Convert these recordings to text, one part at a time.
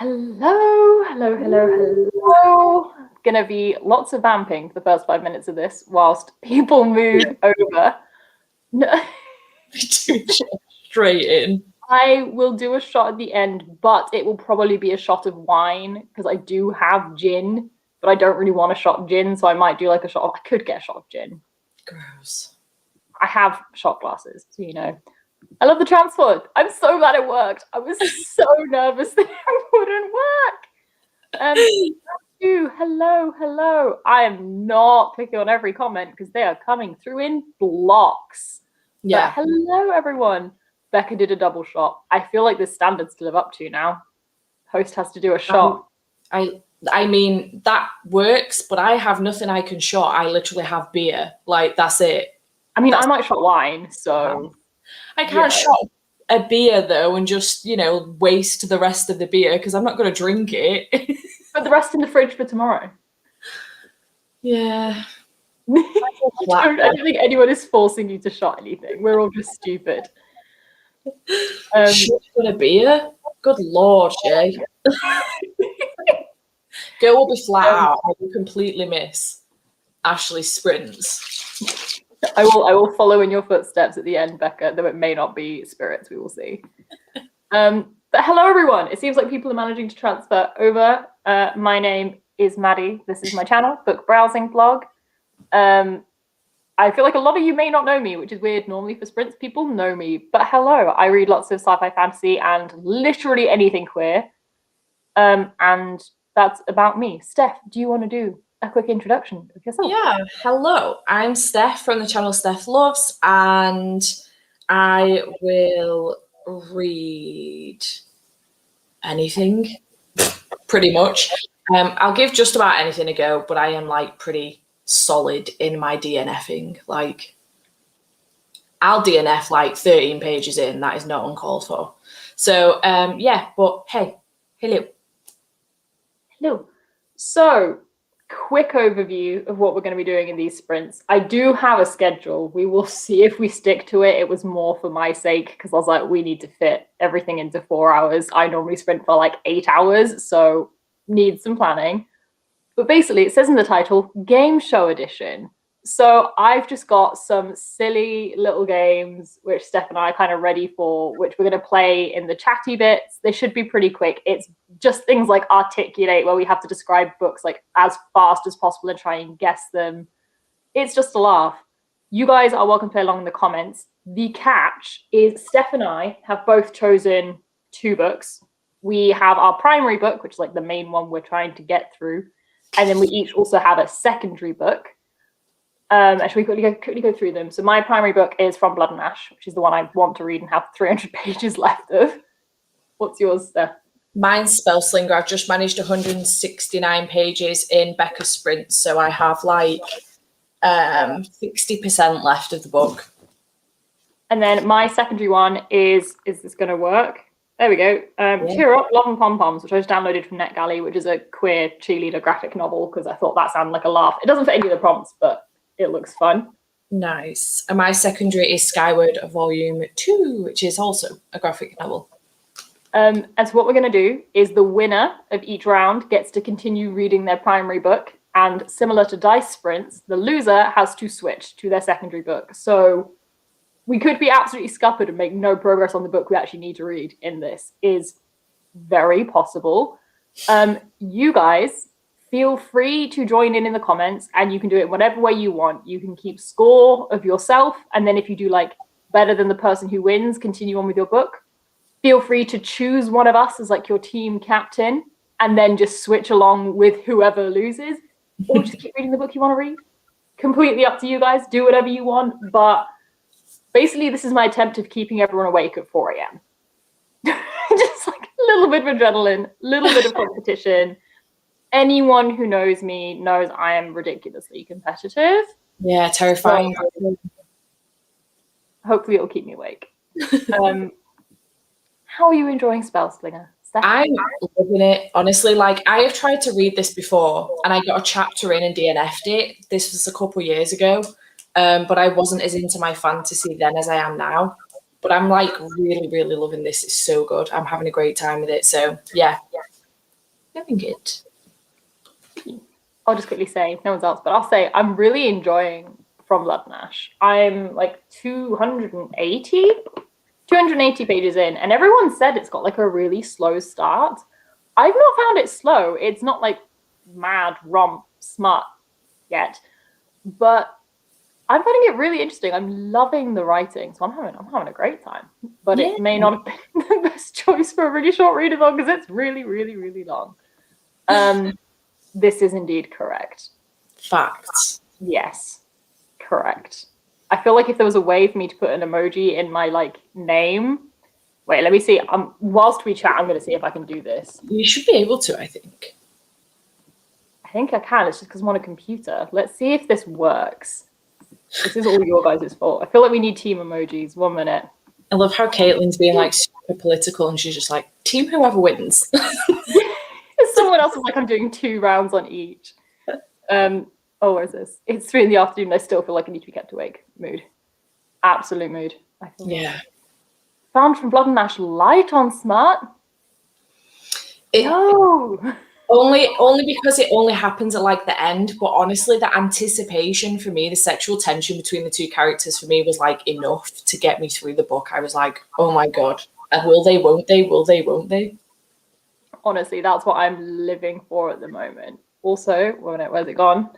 Hello. Gonna be lots of vamping for the first 5 minutes of this whilst people move over. No. Straight in. I will do a shot at the end, but it will probably be a shot of wine because I do have gin, but I don't really want a shot of gin, so I might do like a shot of, I could get a shot of gin. Gross. I have shot glasses, so you know. I love the transport. I'm so glad it worked. I was so nervous that it wouldn't work. Hello. I am not clicking on every comment because they are coming through in blocks. Yeah. But hello, everyone. Becca did a double shot. I feel like there's standards to live up to now. Host has to do a shot. I mean, that works, but I have nothing I can shot. I literally have beer. Like, that's it. I mean, I might shot wine, so... I can't shot a beer, though, and just, waste the rest of the beer, because I'm not going to drink it. Put the rest in the fridge for tomorrow. Yeah. I don't think anyone is forcing you to shot anything. We're all just stupid. Shot a beer? Good Lord, Shay. Girl will be flat out. I will completely miss Ashley's sprints. I will follow in your footsteps at the end, Becca, though it may not be spirits. We will see. But hello, everyone. It seems like people are managing to transfer over. My name is Maddie. This is my channel, book browsing blog. I feel like a lot of you may not know me, which is weird. Normally for sprints, people know me. But hello, I read lots of sci-fi, fantasy, and literally anything queer. And that's about me. Steph, do you want to do a quick introduction of yourself? Yeah, hello. I'm Steph from the channel Steph Loves, and I will read anything, pretty much. I'll give just about anything a go, but I am like pretty solid in my DNFing. Like, I'll DNF like 13 pages in. That is not uncalled for. So yeah, but hey, hello. So, quick overview of what we're going to be doing in these sprints. I do have a schedule. We will see if we stick to it. It was more for my sake because I was like, we need to fit everything into 4 hours. I normally sprint for like 8 hours, so need some planning. But basically, it says in the title, Game Show Edition. So I've just got some silly little games, which Steph and I are kind of ready for, which we're going to play in the chatty bits. They should be pretty quick. It's just things like Articulate, where we have to describe books like as fast as possible and try and guess them. It's just a laugh. You guys are welcome to play along in the comments. The catch is Steph and I have both chosen 2 books. We have our primary book, which is like the main one we're trying to get through. And then we each also have a secondary book. Actually, quickly go through them. So my primary book is From Blood and Ash, which is the one I want to read and have 300 pages left of. What's yours, Steph? Mine's Spellslinger. I've just managed 169 pages in Becca's sprint, so I have like 60% left of the book. And then my secondary one is this going to work? There we go. Cheer Up, Love and Pom Poms, which I just downloaded from NetGalley, which is a queer cheerleader graphic novel because I thought that sounded like a laugh. It doesn't fit any of the prompts, but it looks fun. Nice. And my secondary is Skyward Volume 2, which is also a graphic novel. And so what we're going to do is the winner of each round gets to continue reading their primary book. And similar to dice sprints, the loser has to switch to their secondary book. So we could be absolutely scuppered and make no progress on the book we actually need to read in this. Is very possible. You guys feel free to join in the comments, and you can do it whatever way you want. You can keep score of yourself, and then if you do like better than the person who wins, continue on with your book. Feel free to choose one of us as like your team captain, and then just switch along with whoever loses, or just keep reading the book you want to read. Completely up to you guys. Do whatever you want, but basically this is my attempt of keeping everyone awake at 4 a.m. Just like a little bit of adrenaline, a little bit of competition. Anyone who knows me knows I am ridiculously competitive. Yeah, terrifying. So, hopefully it'll keep me awake. How are you enjoying Spellslinger, Steph? I'm loving it, honestly. Like, I have tried to read this before, and I got a chapter in and DNF'd it. This was a couple years ago, but I wasn't as into my fantasy then as I am now. But I'm like really, really loving this. It's so good. I'm having a great time with it. So yeah. Very good. I'll just quickly say, no one's else, but I'll say I'm really enjoying From Blood and Ash. I'm like 280 pages in, and everyone said it's got like a really slow start. I've not found it slow. It's not like mad romp smut yet, but I'm finding it really interesting. I'm loving the writing, so I'm having a great time. But it may not have been the best choice for a really short readathon because it's really, really, really long. This is indeed correct. Facts. Yes, correct. I feel like if there was a way for me to put an emoji in my like name. Wait, let me see. Whilst we chat, I'm going to see if I can do this. You should be able to, I think. I think I can. It's just because I'm on a computer. Let's see if this works. This is all your guys' fault. I feel like we need team emojis. 1 minute. I love how Caitlin's being like super political and she's just like, team whoever wins. Someone else is like, I'm doing 2 rounds on each. Oh, where is this? It's 3 in the afternoon. I still feel like I need to be kept awake. Mood. Absolute mood. I feel yeah. Found From Blood and Ash light on smart. No. Only because it only happens at like the end, but honestly the anticipation for me, the sexual tension between the 2 characters for me was like enough to get me through the book. I was like, oh my god, will they, won't they, will they, won't they? Honestly, that's what I'm living for at the moment. Also, where's it gone?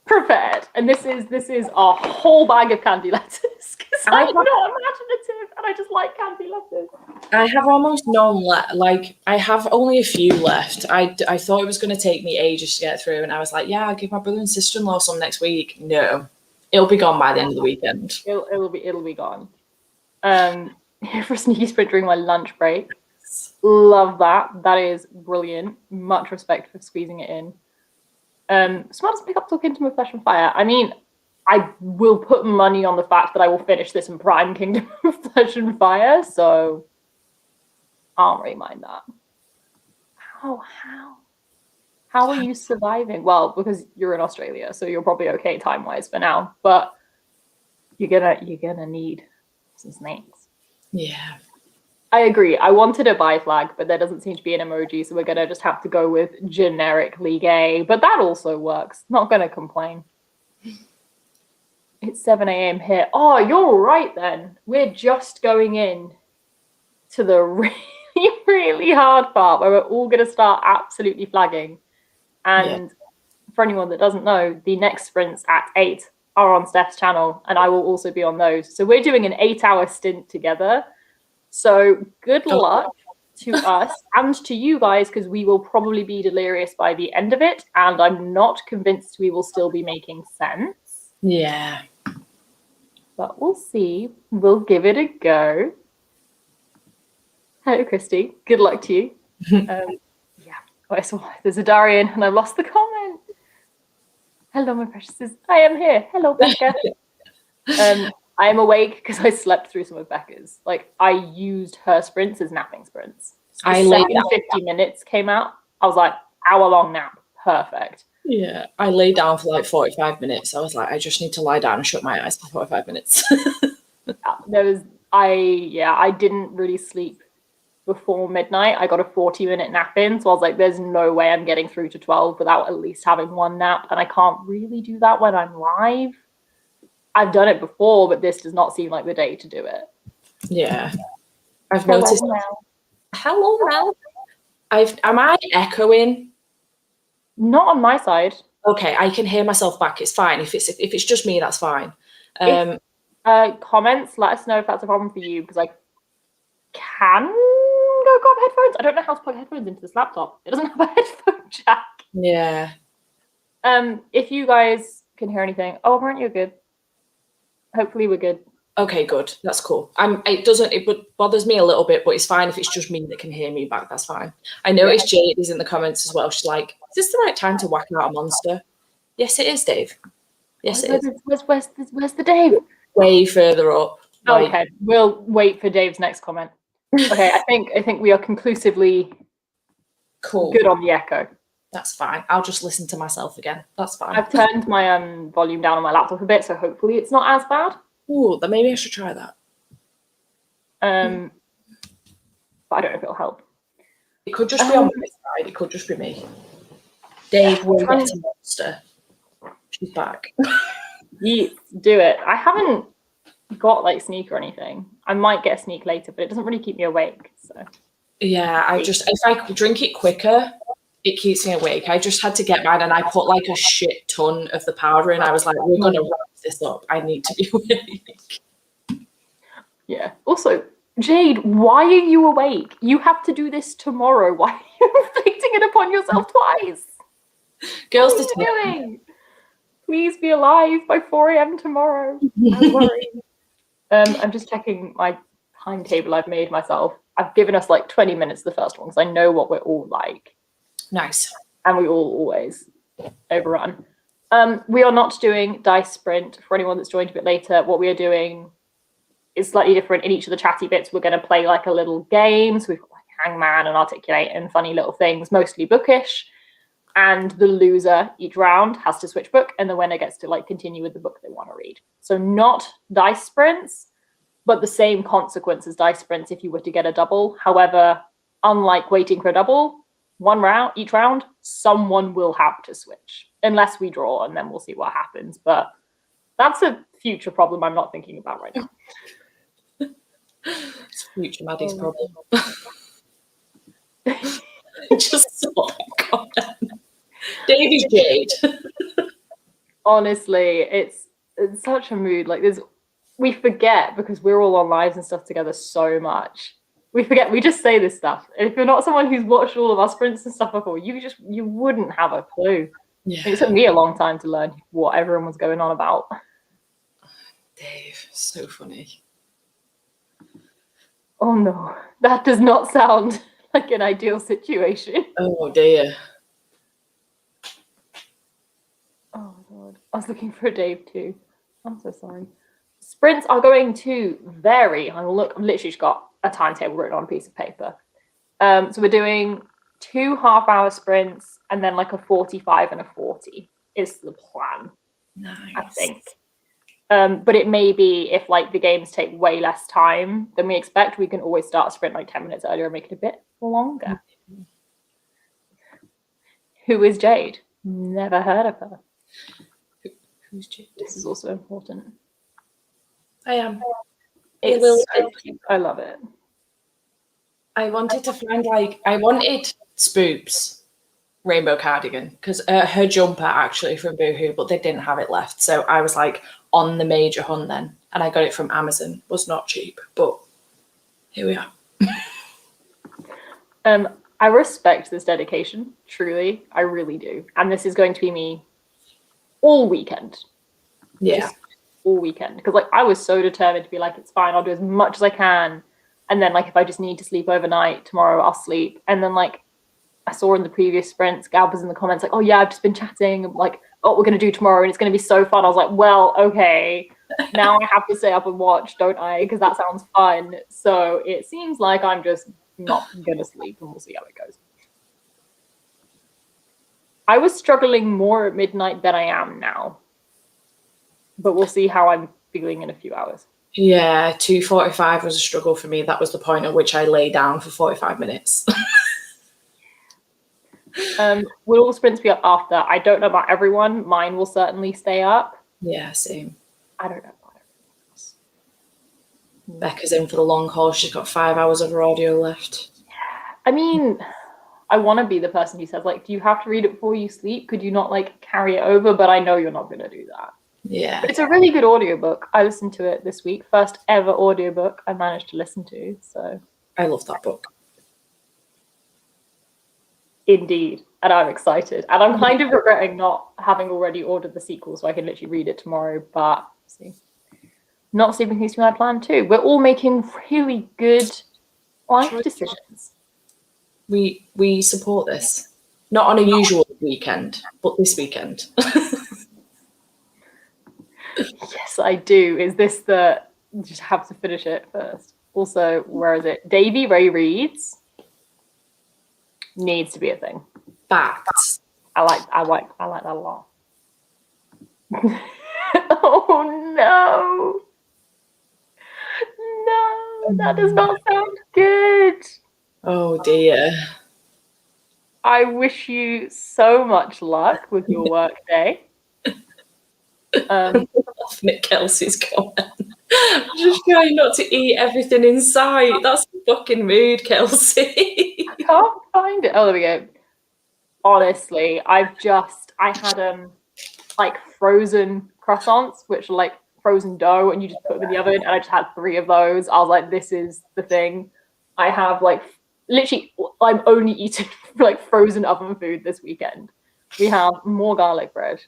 Prepared. And this is a whole bag of candy letters because I'm not imaginative and I just like candy letters. I have almost none left. Like, I have only a few left. I thought it was going to take me ages to get through, and I was like, yeah, I'll give my brother and sister-in-law some next week. No, it'll be gone by the end of the weekend. It'll be gone. For a sneaky sprint during my lunch break. Love that. That is brilliant. Much respect for squeezing it in. Smart doesn't pick up till Kingdom of Flesh and Fire. I mean, I will put money on the fact that I will finish this in Prime Kingdom of Flesh and Fire, so I don't really mind that. How are you surviving? Well, because you're in Australia, so you're probably okay time-wise for now, but you're gonna need some snakes. Yeah. I agree. I wanted a bi flag, but there doesn't seem to be an emoji, so we're gonna just have to go with generically gay. But that also works. Not gonna complain. It's 7 a.m. here. Oh, you're right then. We're just going in to the really, really hard part where we're all gonna start absolutely flagging. And for anyone that doesn't know, the next sprints at 8 are on Steph's channel, and I will also be on those. So we're doing an 8-hour stint together. So good luck to us and to you guys, because we will probably be delirious by the end of it, and I'm not convinced we will still be making sense. Yeah. But we'll see. We'll give it a go. Hello, Christy. Good luck to you. Yeah. Oh, I saw there's a Darian, and I've lost the comment. Hello, my preciouses. I am here. Hello, Becca. I am awake because I slept through some of Becca's. Like, I used her sprints as napping sprints. So the second 50 minutes came out, I was like, hour-long nap. Perfect. Yeah, I lay down for like 45 minutes. I was like, I just need to lie down and shut my eyes for 45 minutes. I didn't really sleep before midnight. I got a 40-minute nap in, so I was like, there's no way I'm getting through to 12 without at least having one nap, and I can't really do that when I'm live. I've done it before, but this does not seem like the day to do it. Yeah. I've noticed. Hello, Mel. Am I echoing? Not on my side. Okay, I can hear myself back. It's fine. If it's just me, that's fine. Comments, let us know if that's a problem for you, because I can go grab headphones. I don't know how to plug headphones into this laptop. It doesn't have a headphone jack. Yeah. If you guys can hear anything, aren't you good? Hopefully we're good. Okay, good. That's cool. It bothers me a little bit, but it's fine if it's just me that can hear me back. That's fine. I noticed Jade is in the comments as well. She's like, is this the right time to whack out a monster? Yes, it is, Dave. Yes, it is. Where's the Dave? Way further up. Okay, we'll wait for Dave's next comment. Okay, I think we are conclusively cool. Good on the echo. That's fine. I'll just listen to myself again. That's fine. I've turned my volume down on my laptop a bit, so hopefully it's not as bad. Ooh, then maybe I should try that. but I don't know if it'll help. It could just be on my side. It could just be me. Dave will get a monster. She's back. Yes, do it. I haven't got like sneak or anything. I might get a sneak later, but it doesn't really keep me awake. So yeah, if I drink it quicker, it keeps me awake. I just had to get mine, and I put like a shit ton of the powder in. I was like, we're gonna wrap this up. I need to be awake. Yeah. Also, Jade, why are you awake? You have to do this tomorrow. Why are you inflicting it upon yourself twice? Girls, what are you doing? Please be alive by 4 a.m. tomorrow. I'm worried. I'm just checking my timetable I've made myself. I've given us like 20 minutes the first one because I know what we're all like. Nice. And we all always overrun. We are not doing Dice Sprint. For anyone that's joined a bit later, what we are doing is slightly different. In each of the chatty bits, we're going to play like a little game. So we've got like Hangman and Articulate and funny little things, mostly bookish. And the loser each round has to switch book, and the winner gets to like continue with the book they want to read. So not dice sprints, but the same consequence as dice sprints if you were to get a double. However, unlike waiting for a double, each round, someone will have to switch, unless we draw, and then we'll see what happens. But that's a future problem I'm not thinking about right now. It's future Maddie's problem. Just saw that comment. Davy Jade. Honestly, it's such a mood. Like we forget because we're all on lives and stuff together so much. We forget. We just say this stuff. And if you're not someone who's watched all of our sprints and stuff before, you wouldn't have a clue. Yeah. It took me a long time to learn what everyone was going on about. Dave, so funny. Oh no, that does not sound like an ideal situation. Oh dear. Oh god, I was looking for a Dave too. I'm so sorry. Sprints are going to vary. I've literally just got a timetable written on a piece of paper. So we're doing 2 half-hour sprints and then like a 45 and a 40 is the plan. Nice. I think. But it may be if like the games take way less time than we expect, we can always start a sprint like 10 minutes earlier and make it a bit longer. Mm-hmm. Who is Jade? Never heard of her. Who's Jade? This is also important. I am. It's so cute. I love it. I wanted to find I wanted Spoop's rainbow cardigan because her jumper actually from Boohoo, but they didn't have it left. So I was like on the major hunt then, and I got it from Amazon. Was not cheap, but here we are. I respect this dedication, truly. I really do. And this is going to be me all weekend. Yeah. Just all weekend. Because like I was so determined to be like, it's fine, I'll do as much as I can. And then like if I just need to sleep overnight, tomorrow I'll sleep. And then like I saw in the previous sprints, Gab was in the comments like, oh yeah, I've just been chatting, like, what we're going to do tomorrow and it's going to be so fun. I was like, well, okay, now I have to stay up and watch, don't I? Because that sounds fun. So it seems like I'm just not going to sleep and we'll see how it goes. I was struggling more at midnight than I am now. But we'll see how I'm feeling in a few hours. Yeah, 2:45 was a struggle for me. That was the point at which I lay down for 45 minutes. Will all the sprints be up after? I don't know about everyone. Mine will certainly stay up. Yeah, same. I don't know about everyone else. Becca's in for the long haul. She's got 5 hours of her audio left. I mean, I want to be the person who says, like, do you have to read it before you sleep? Could you not, like, carry it over? But I know you're not going to do that. Yeah. But it's a really good audiobook. I listened to it this week. First ever audiobook I managed to listen to. So I love that book. Indeed. And I'm excited. And I'm kind of regretting not having already ordered the sequel so I can literally read it tomorrow. But see, not sleeping seems to be my plan too. We're all making really good life decisions. We support this. Not on a usual weekend, but this weekend. Yes, I do. Is this the... Just have to finish it first. Also, where is it? Davy Ray reads. Needs to be a thing. Facts. I like that a lot. Oh no. No, that does not sound good. Oh dear. I wish you so much luck with your work day. Laughing at Kelsey's comment. I'm just trying not to eat everything in sight. That's the fucking mood, Kelsey. I can't find it. Oh, there we go. Honestly, I had like frozen croissants, which are like frozen dough, and you just put them in the oven, and I just had 3 of those. I was like, this is the thing. I have like literally, I'm only eating like frozen oven food this weekend. We have more garlic bread,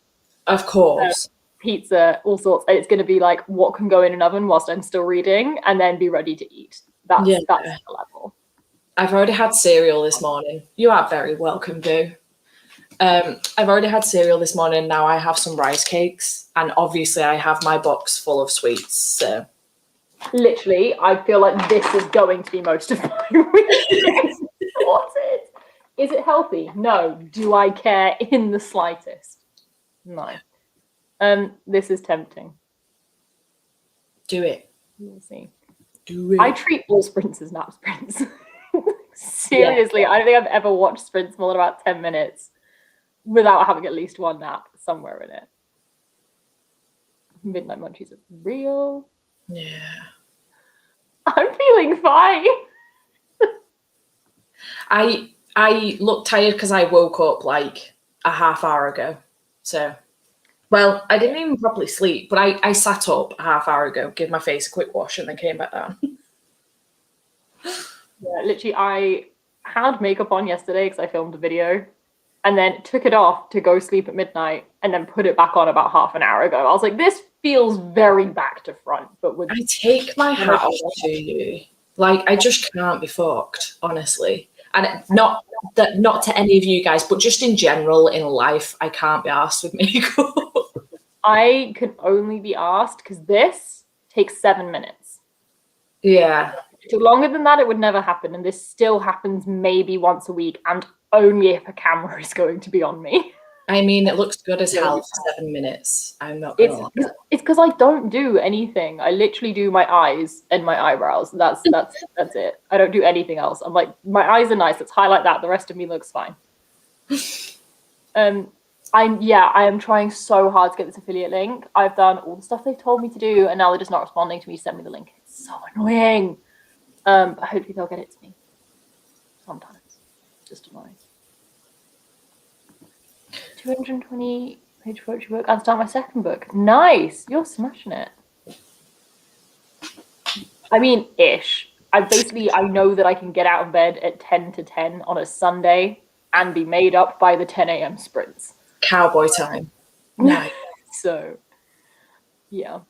Of course. pizza, all sorts, and it's going to be like what can go in an oven whilst I'm still reading, and then be ready to eat. That's the level. I've already had cereal this morning. You are very welcome, Boo. I've already had cereal this morning. Now I have some rice cakes, and obviously I have my box full of sweets. So literally, I feel like this is going to be most of my week. What's it? Is it healthy? No. Do I care in the slightest? No. This is tempting. Do it. We'll see. Do it. I treat all sprints as nap sprints. Seriously, I don't think I've ever watched sprints more than about 10 minutes without having at least one nap somewhere in it. Midnight munchies are real. Yeah. I'm feeling fine. I look tired because I woke up like a half hour ago. So, well, I didn't even properly sleep, but I sat up a half hour ago, gave my face a quick wash, and then came back down. Yeah, literally, I had makeup on yesterday because I filmed a video, and then took it off to go sleep at midnight, and then put it back on about half an hour ago. I was like, this feels very back to front, but with I take my hat off to you. Like, I just can't be fucked, honestly. And not to any of you guys, but just in general in life, I can't be arsed with makeup. I could only be asked because this takes 7 minutes. Yeah. If it took longer than that, it would never happen. And this still happens maybe once a week, and only if a camera is going to be on me. I mean, it looks good as hell for 7 minutes. I'm not gonna lie. It's because I don't do anything. I literally do my eyes and my eyebrows. That's it. I don't do anything else. I'm like, my eyes are nice. Let's highlight that. The rest of me looks fine. I am trying so hard to get this affiliate link. I've done all the stuff they've told me to do, and now they're just not responding to me. Send me the link. It's so annoying. But hopefully they'll get it to me. Sometimes, just annoying. 220 page poetry book. I'll start my second book. Nice. You're smashing it. I mean, ish. I know that I can get out of bed at 10 to 10 on a Sunday and be made up by the 10 a.m. sprints. Cowboy time. Nice. So, yeah.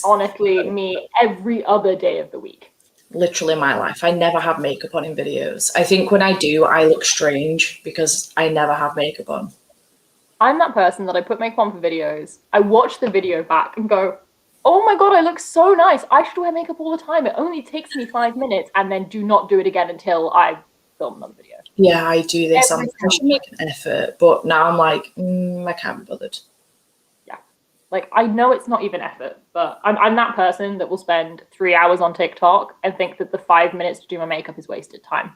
Honestly, me every other day of the week. Literally my life. I never have makeup on in videos. I think when I do, I look strange because I never have makeup on. I'm that person that I put makeup on for videos. I watch the video back and go, oh my God, I look so nice. I should wear makeup all the time. It only takes me 5 minutes, and then do not do it again until I film another video. Yeah, I do this. I should make an effort, but now I'm like, I can't be bothered. Like, I know it's not even effort, but I'm that person that will spend 3 hours on TikTok and think that the 5 minutes to do my makeup is wasted time.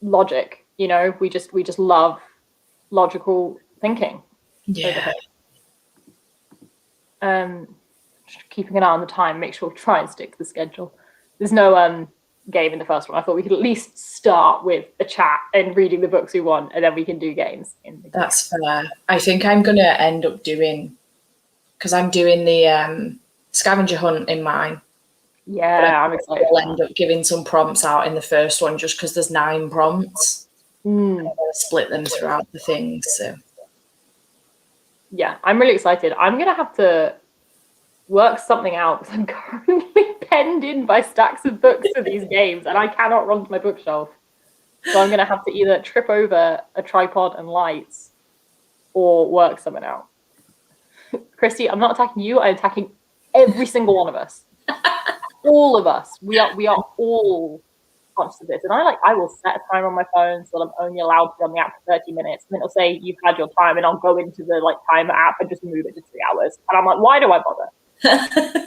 Logic, you know, we just love logical thinking. Yeah. Just keeping an eye on the time, make sure to try and stick to the schedule. There's no game in the first one. I thought we could at least start with a chat and reading the books we want, and then we can do games in the game. That's fair. I think I'm gonna end up doing, because I'm doing the scavenger hunt in mine. Yeah, I'm excited. I'll end up giving some prompts out in the first one just because there's 9 prompts. I'm gonna split them throughout the things. So yeah, I'm really excited. I'm gonna have to work something out because I'm currently penned in by stacks of books for these games, and I cannot run to my bookshelf. So I'm going to have to either trip over a tripod and lights or work something out. Christy, I'm not attacking you. I'm attacking every single one of us. All of us. We are all conscious of this. And I will set a timer on my phone so that I'm only allowed to be on the app for 30 minutes. And then it'll say you've had your time, and I'll go into the timer app and just move it to 3 hours. And I'm like, why do I bother?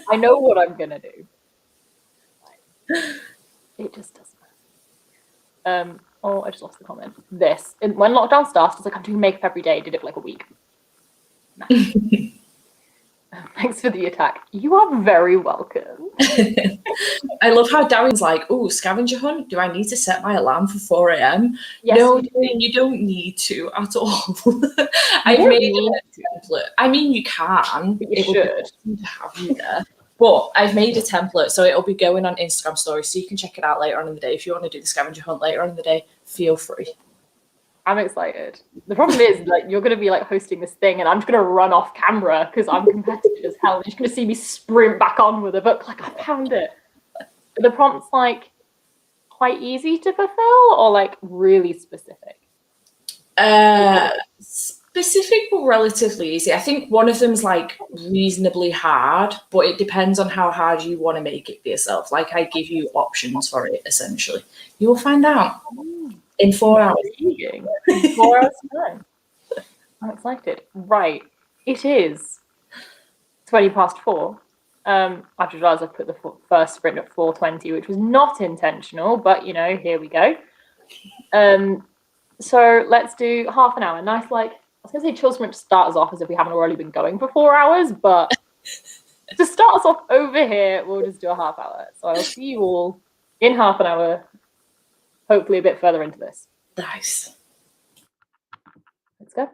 I know what I'm going to do. It just doesn't. Oh, I just lost the comment. When lockdown started, I was like, I'm doing makeup every day. Did it for like a week. Thanks for the attack. You are very welcome. I love how Darren's like, oh, scavenger hunt? Do I need to set my alarm for 4 a.m.? Yes, no, you don't need to at all. I've don't made need a template. I mean, you can. But you It would be awesome to have you there. But I've made a template, so it'll be going on Instagram stories, so you can check it out later on in the day. If you want to do the scavenger hunt later on in the day, feel free. I'm excited. The problem is like you're gonna be like hosting this thing, and I'm just gonna run off camera because I'm competitive as hell. And you're just gonna see me sprint back on with a book like I found it. Are the prompts like quite easy to fulfill or like really specific? Specific but relatively easy. I think one of them's like reasonably hard, but it depends on how hard you want to make it for yourself. Like I give you options for it essentially. You will find out in 4 hours. In 4 hours time. I'm excited. Right. It is 4:20. I've just realised I've put the first sprint at 4:20, which was not intentional, but you know, here we go. So let's do half an hour. Nice, like I was gonna say chill sprint to start us off as if we haven't already been going for 4 hours, but to start us off over here, we'll just do a half hour. So I'll see you all in half an hour, hopefully a bit further into this. Nice. Let's go.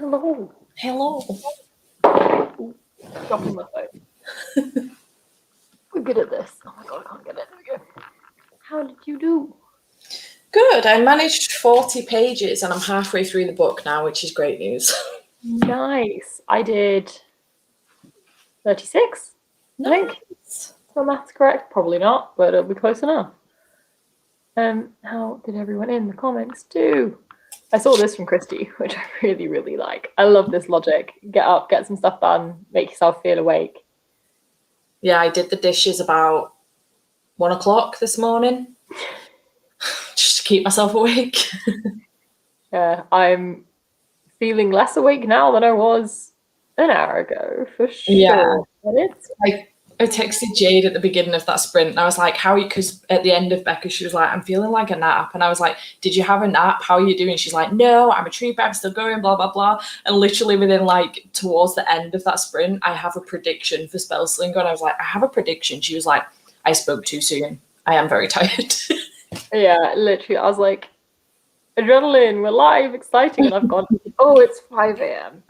Hello. Hello. Dropping my phone. We're good at this. Oh my god, I can't get it. There we go. How did you do? Good. I managed 40 pages and I'm halfway through the book now, which is great news. Nice. I did 36, I think. Nice. So that's correct. Probably not, but it'll be close enough. How did everyone in the comments do? I saw this from Christy, which I really, really like. I love this logic. Get up, get some stuff done, make yourself feel awake. Yeah, I did the dishes about 1 o'clock this morning. Just to keep myself awake. I'm feeling less awake now than I was an hour ago, for sure. Yeah. But it's I texted Jade at the beginning of that sprint and I was like, how are you? Because at the end of Becca, she was like, I'm feeling like a nap. And I was like, did you have a nap? How are you doing? She's like, no, I'm a trooper. I'm still going, blah, blah, blah. And literally within like towards the end of that sprint, I have a prediction for Spell Slinger. And I was like, I have a prediction. She was like, I spoke too soon. I am very tired. Yeah, literally. I was like, adrenaline, we're live, exciting. And I've gone, oh, it's 5 a.m.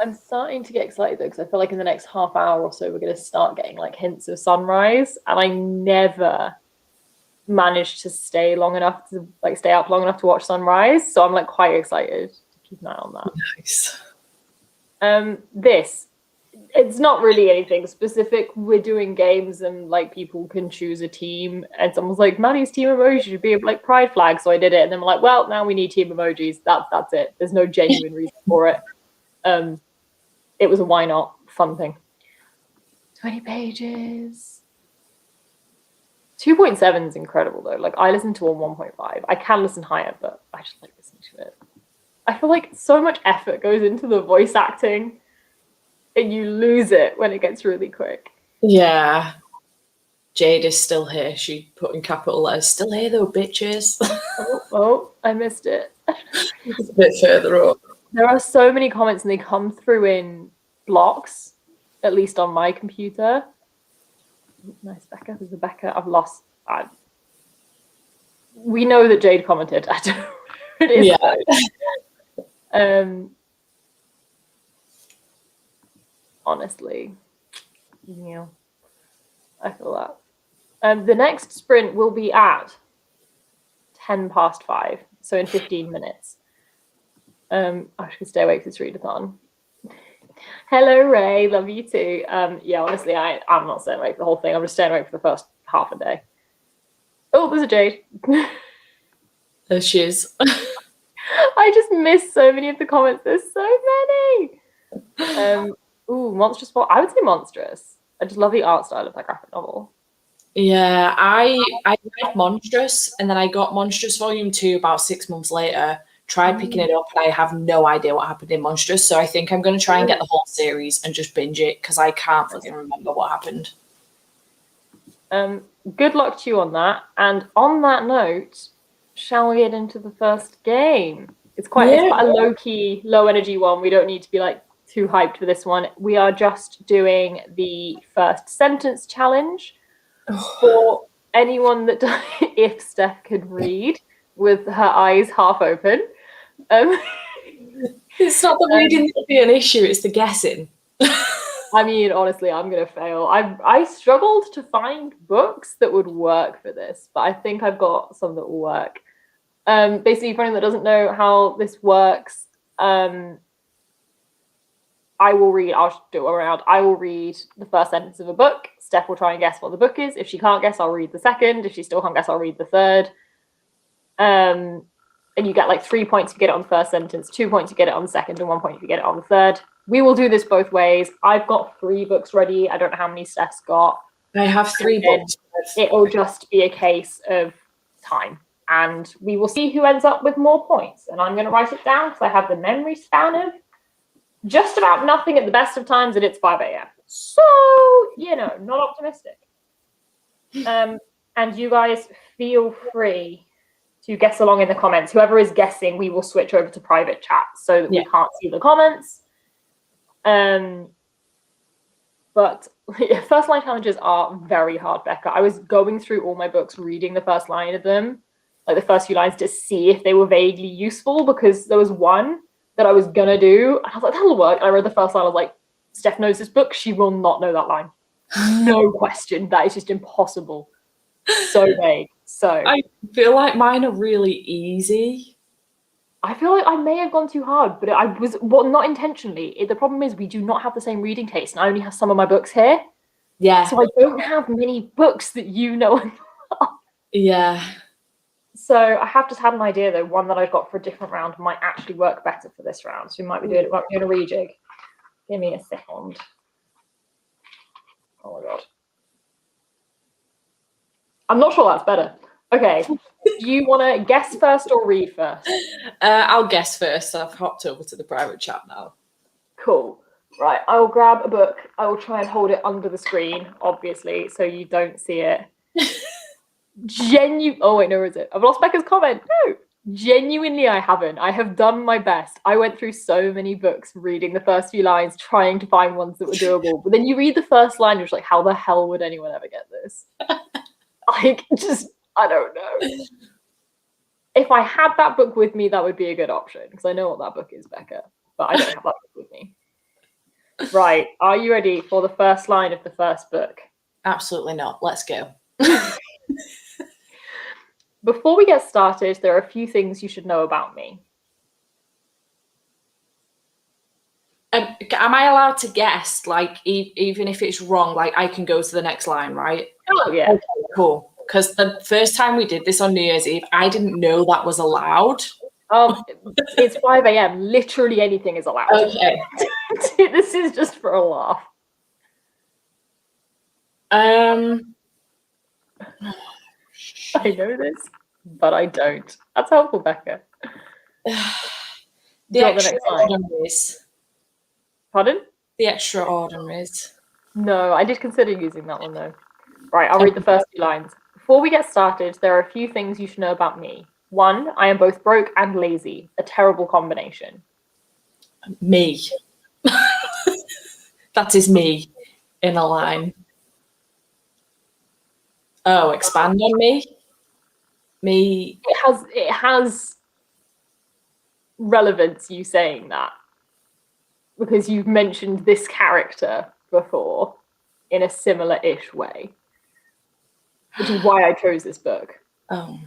I'm starting to get excited though, because I feel like in the next half hour or so, we're going to start getting like hints of sunrise. And I never managed to stay long enough to like stay up long enough to watch sunrise. So I'm like quite excited to keep an eye on that. Nice. It's not really anything specific. We're doing games and like people can choose a team. And someone's like, Maddie's team emoji should be like pride flag. So I did it. And then we're like, well, now we need team emojis. That's it. There's no genuine reason for it. It was a why not fun thing. 20 pages. 2.7 is incredible though. Like I listened to on 1.5. I can listen higher, but I just like listening to it. I feel like so much effort goes into the voice acting and you lose it when it gets really quick. Yeah. Jade is still here. She put in capital letters, still here though, bitches. Oh, I missed it. It's a bit further up. There are so many comments and they come through in blocks, at least on my computer. Nice, Becca. There's a Becca. I've lost. We know that Jade commented. I don't know who it is. Yeah. Honestly, yeah, I feel that. The next sprint will be at 5:10, so in 15 minutes. I should stay awake for this readathon. Hello, Ray. Love you too. Yeah, honestly, I'm not staying awake for the whole thing. I'm just staying awake for the first half a day. Oh, there's a Jade. There she is. I just missed so many of the comments. There's so many. Ooh, monstrous. I would say monstrous. I just love the art style of that graphic novel. Yeah, I read Monstrous and then I got Monstrous Volume 2 about 6 months later. Tried picking it up and I have no idea what happened in Monstrous. So I think I'm going to try and get the whole series and just binge it because I can't fucking remember what happened. Good luck to you on that. And on that note, shall we get into the first game? It's quite a low-key, low-energy one. We don't need to be like too hyped for this one. We are just doing the first sentence challenge for anyone that, if Steph could read with her eyes half open. It's not the reading that will be an issue, it's the guessing. I mean, honestly, I'm going to fail. I struggled to find books that would work for this, but I think I've got some that will work. Basically, for anyone that doesn't know how this works, I will read, I'll just do it around. I will read the first sentence of a book. Steph will try and guess what the book is. If she can't guess, I'll read the second. If she still can't guess, I'll read the third. And you get like 3 points if you get it on the first sentence, 2 points if you get it on the second, and 1 point if you get it on the third. We will do this both ways. I've got 3 books ready. I don't know how many Steph's got. I have 3 books. It'll just be a case of time. And we will see who ends up with more points. And I'm going to write it down because I have the memory span of just about nothing at the best of times, and it's 5 a.m. So, not optimistic. And you guys feel free to guess along in the comments. Whoever is guessing, we will switch over to private chat so that we can't see the comments. But first line challenges are very hard, Becca. I was going through all my books, reading the first line of them, like the first few lines, to see if they were vaguely useful, because there was one that I was gonna do. And I was like, that'll work. And I read the first line. I was like, Steph knows this book. She will not know that line. No question. That is just impossible. So vague. So I feel like mine are really easy. I feel like I may have gone too hard, but I was not intentionally. The problem is we do not have the same reading taste, and I only have some of my books here. Yeah. So I don't have many books that you know. Yeah. So I have just had an idea though. One that I got for a different round might actually work better for this round. So we might be doing a rejig. Give me a second. Oh my god. I'm not sure that's better. Okay. Do you want to guess first or read first? I'll guess first. I've hopped over to the private chat now. Cool. Right. I will grab a book. I will try and hold it under the screen, obviously, so you don't see it. Oh wait, no, is it? I've lost Becca's comment. No. Genuinely, I haven't. I have done my best. I went through so many books reading the first few lines, trying to find ones that were doable. But then you read the first line, you're just like, how the hell would anyone ever get this? Like, just, I don't know. If I had that book with me, that would be a good option, because I know what that book is, Becca. But I don't have that book with me. Right. Are you ready for the first line of the first book? Absolutely not. Let's go. Before we get started, there are a few things you should know about me. Am I allowed to guess? Like, even if it's wrong, like I can go to the next line, right? Oh, yeah. Okay, cool. Because the first time we did this on New Year's Eve, I didn't know that was allowed. It's 5 a.m. Literally anything is allowed. Okay. This is just for a laugh. I know this, but I don't. That's helpful, Becca. The Extraordinaries. Pardon? The Extraordinaries. No, I did consider using that one though. Right, I'll read the first few lines. Before we get started, there are a few things you should know about me. 1, I am both broke and lazy. A terrible combination. Me. That is me in a line. Oh, expand on me? Me. It has relevance, you saying that, because you've mentioned this character before in a similar-ish way, which is why I chose this book. Oh.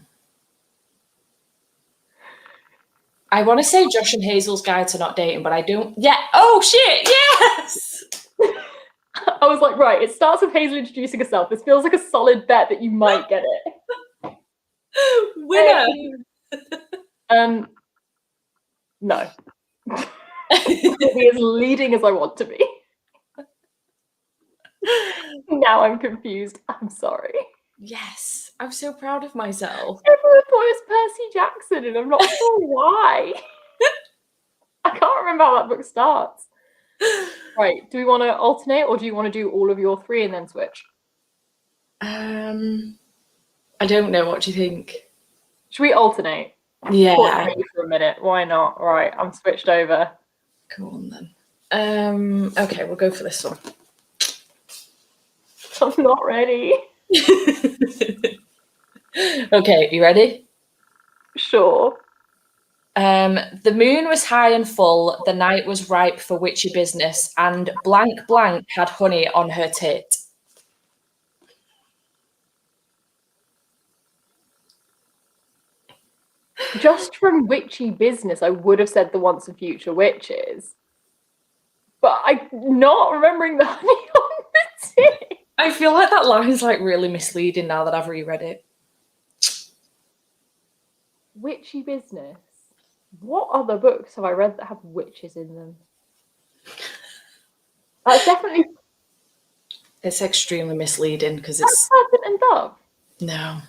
I want to say Josh and Hazel's Guide to Not Dating, but I don't. Yeah. Oh, shit. Yes. I was like, right, it starts with Hazel introducing herself. This feels like a solid bet that you might get it. Winner. No. I'll be as leading as I want to be. Now I'm confused. I'm sorry. Yes, I'm so proud of myself. Everyone thought it was Percy Jackson, and I'm not sure why. I can't remember how that book starts. Right, do we want to alternate, or do you want to do all of your 3 and then switch? I don't know. What do you think? Should we alternate? Yeah. For a minute. Why not? Right, I'm switched over. Come on then. Okay, we'll go for this one. I'm not ready. Okay, you ready? Sure. The moon was high and full, the night was ripe for witchy business, and blank blank had honey on her tit. Just from witchy business, I would have said the once and future witches. But I'm not remembering the honey on the tit. I feel like that line is like really misleading now that I've reread it. Witchy business. What other books have I read that have witches in them? That's definitely. It's extremely misleading because it's. Serpent and Dove. No.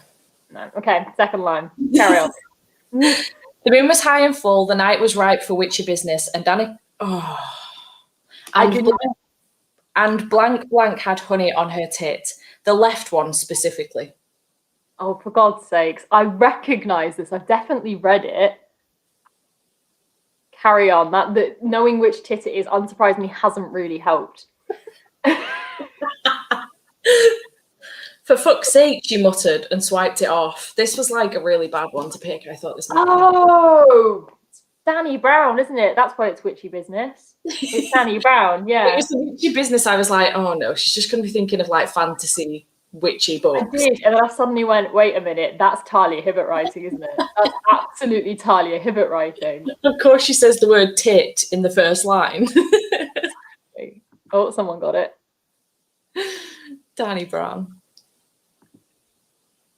No. Okay, second line. Carry on. The moon was high and full, the night was ripe for witchy business, and Danny. Oh. And blank blank had honey on her tit. The left one specifically. Oh, for God's sakes. I recognise this. I've definitely read it. Carry on. That knowing which tit it is, unsurprisingly, hasn't really helped. For fuck's sake, she muttered and swiped it off. This was like a really bad one to pick. I thought this might Oh, Danny Brown, isn't it? That's why it's witchy business. It's Danny Brown, yeah. It was the witchy business. I was like, oh no, she's just going to be thinking of like fantasy witchy books. I did, and then I suddenly went, wait a minute, that's Talia Hibbert writing, isn't it? That's absolutely Talia Hibbert writing. Of course, she says the word tit in the first line. Oh, someone got it. Danny Brown.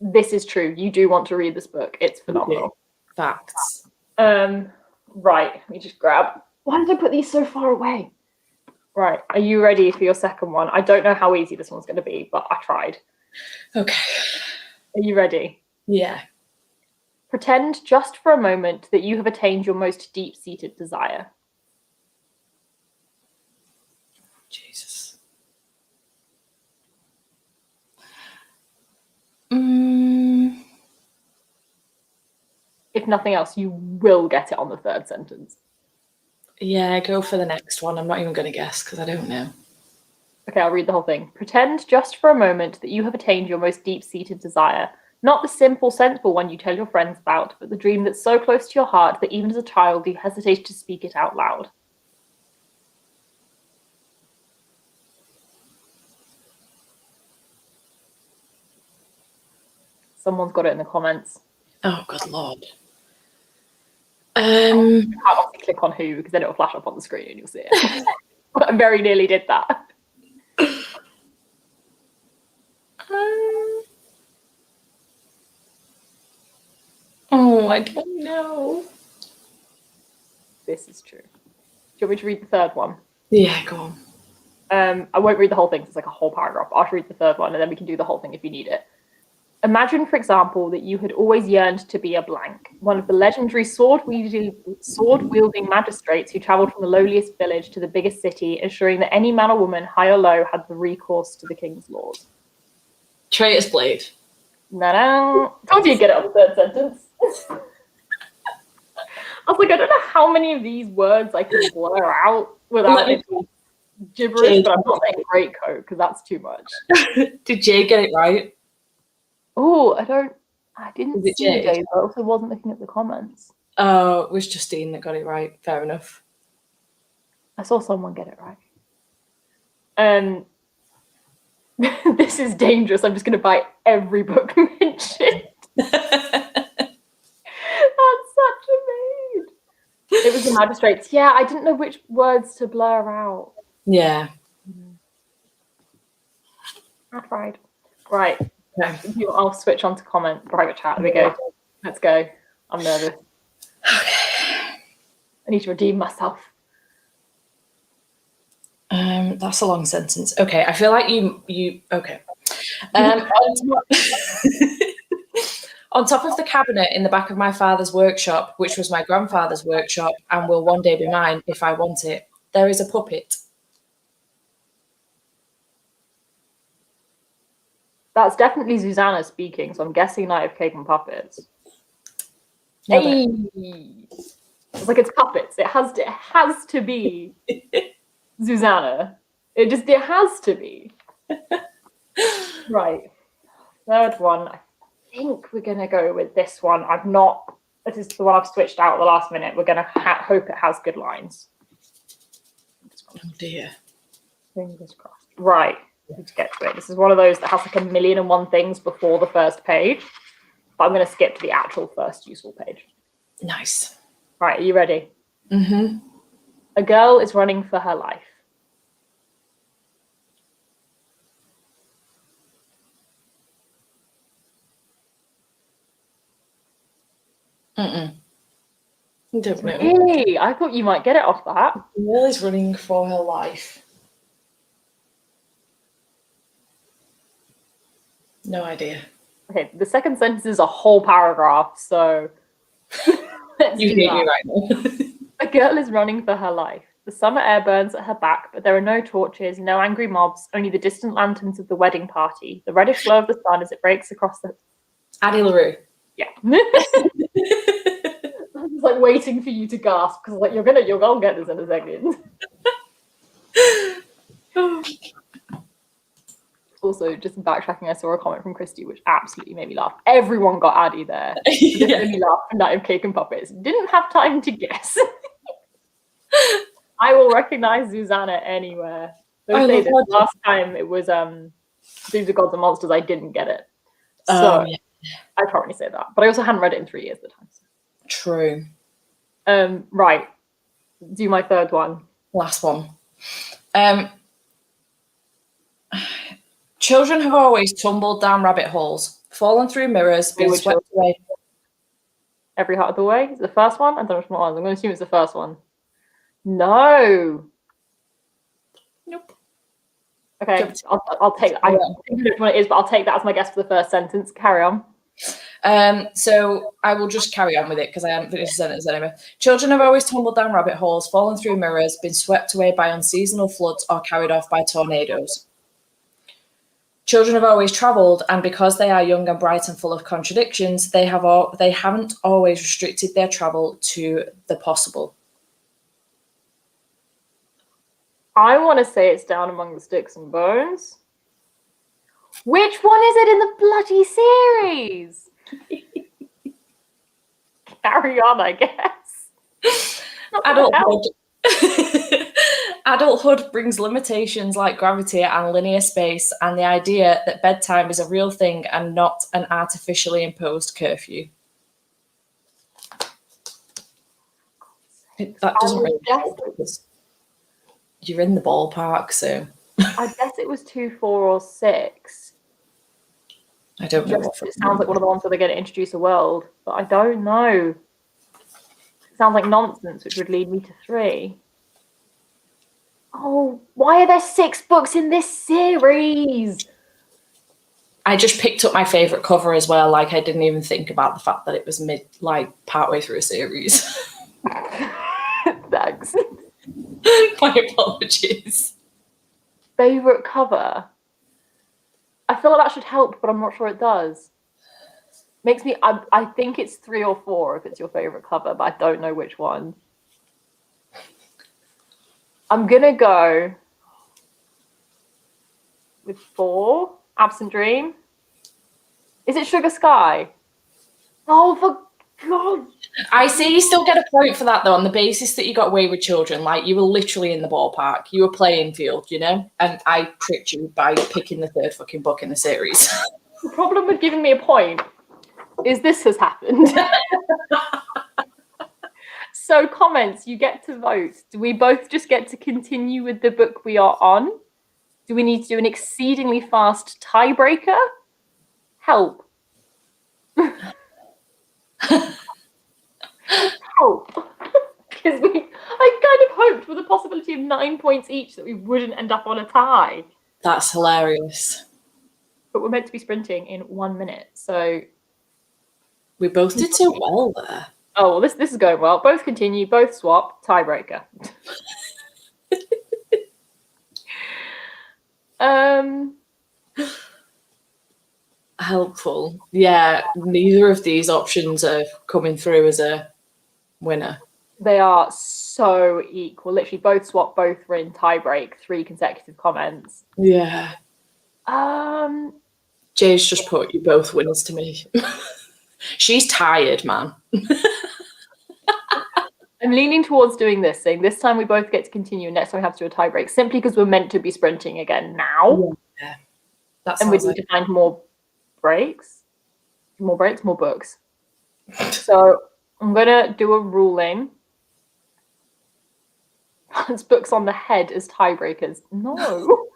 This is true. You do want to read this book. It's phenomenal. Okay. Facts. Right, let me just grab. Why did I put these so far away? Right, are you ready for your second one? I don't know how easy this one's going to be, but I tried. Okay. Are you ready? Yeah. Pretend just for a moment that you have attained your most deep-seated desire. Jesus. If nothing else, you will get it on the third sentence. Yeah, go for the next one. I'm not even going to guess because I don't know. Okay, I'll read the whole thing. Pretend just for a moment that you have attained your most deep-seated desire. Not the simple, sensible one you tell your friends about, but the dream that's so close to your heart that even as a child you hesitate to speak it out loud. Someone's got it in the comments. Oh, good Lord. I can't obviously click on who because then it'll flash up on the screen and you'll see it. But I very nearly did that. Oh, I don't know. This is true. Do you want me to read the third one? Yeah, go on. I won't read the whole thing. It's like a whole paragraph. I'll read the third one and then we can do the whole thing if you need it. Imagine, for example, that you had always yearned to be a blank, one of the legendary sword-wielding magistrates who travelled from the lowliest village to the biggest city, ensuring that any man or woman, high or low, had the recourse to the king's laws. Traitor's Blade. Na-na. Told you to get it on the third sentence. I was like, I don't know how many of these words I can blur out without it being gibberish, but I'm not saying great code because that's too much. Did Jay get it right? Oh, I didn't see Jade? Jade, but I also wasn't looking at the comments. Oh, it was Justine that got it right. Fair enough. I saw someone get it right. This is dangerous. I'm just going to buy every book mentioned. That's such a mood. It was the magistrates. Yeah, I didn't know which words to blur out. Yeah. I tried. Right. Okay. I'll switch on to private chat. There we go. Let's go. I'm nervous. Okay. I need to redeem myself. That's a long sentence. Okay, I feel like you okay. On top of the cabinet in the back of my father's workshop, which was my grandfather's workshop and will one day be mine if I want it, there is a puppet. That's definitely Susanna speaking, so I'm guessing Night of Cake and Puppets. Hey! It's like it's puppets. It has to be Susanna. It has to be. Right. Third one. I think we're gonna go with this one. This is the one I've switched out at the last minute. We're gonna hope it has good lines. Oh dear. Fingers crossed. Right. To get to it. This is one of those that has like 1,000,001 things before the first page. But I'm going to skip to the actual first useful page. Nice. Right, are you ready? Mm-hmm. A girl is running for her life. I don't know. Hey, I thought you might get it off that. The girl is running for her life. No idea. Okay, the second sentence is a whole paragraph, so You hate me right now. A girl is running for her life. The summer air burns at her back, but there are no torches, no angry mobs, only the distant lanterns of the wedding party, the reddish glow of the sun as it breaks across the... Addie LaRue. Yeah. I was like waiting for you to gasp because like you're gonna get this in a second. Also, also just backtracking, I saw a comment from Christy which absolutely made me laugh. Everyone got Addy there. This made me laugh. Night of Cake and Puppets. Didn't have time to guess. I will recognize Susanna anywhere. Last time it was Dreams of Gods and Monsters, I didn't get it. So I'd probably say that. But I also hadn't read it in 3 years at the time. So. True. Right. Do my third one. Last one. Children have always tumbled down rabbit holes, fallen through mirrors, been swept away. Every Heart of the Way? Is it the first one? I don't know which one it was. I'm going to assume it's the first one. No. Nope. Okay, I'll take that. I don't know which one it is, but I'll take that as my guess for the first sentence. Carry on. So I will just carry on with it because I haven't finished the sentence anyway. Children have always tumbled down rabbit holes, fallen through mirrors, been swept away by unseasonal floods, or carried off by tornadoes. Children have always travelled, and because they are young and bright and full of contradictions, they haven't always restricted their travel to the possible. I want to say it's Down Among the Sticks and Bones. Which one is it in the bloody series? Carry on, I guess. Adulthood brings limitations like gravity and linear space, and the idea that bedtime is a real thing and not an artificially imposed curfew. That doesn't really help because you're in the ballpark, so. I guess it was 2, 4, or 6. I don't know. It sounds like one of the ones where they're going to introduce a world, but I don't know. It sounds like nonsense, which would lead me to 3. Oh, why are there 6 books in this series? I just picked up my favourite cover as well. Like, I didn't even think about the fact that it was partway through a series. Thanks. My apologies. Favourite cover? I feel like that should help, but I'm not sure it does. Makes me, I think it's 3 or 4 if it's your favourite cover, but I don't know which one. I'm going to go with 4, Absent Dream. Is it Sugar Sky? Oh, for God. I see you still get a point for that, though, on the basis that you got Wayward Children. Like, you were literally in the ballpark. You were playing field, you know? And I tricked you by picking the 3rd fucking book in the series. The problem with giving me a point is this has happened. So comments, you get to vote. Do we both just get to continue with the book we are on? Do we need to do an exceedingly fast tiebreaker? Help. Help. Because I kind of hoped with the possibility of 9 points each that we wouldn't end up on a tie. That's hilarious. But we're meant to be sprinting in 1 minute, so... We both did so well there. Oh, well, this is going well. Both continue, both swap, tiebreaker. Helpful. Yeah, neither of these options are coming through as a winner. They are so equal. Literally, both swap, both were in tiebreak, 3 consecutive comments. Yeah. Jay's just put you both winners to me. She's tired, man. I'm leaning towards doing this thing. This time we both get to continue, and next time we have to do a tie break, simply because we're meant to be sprinting again now. Yeah. And we need to find more breaks. More breaks, more books. So I'm going to do a ruling. It's books on the head as tiebreakers. No.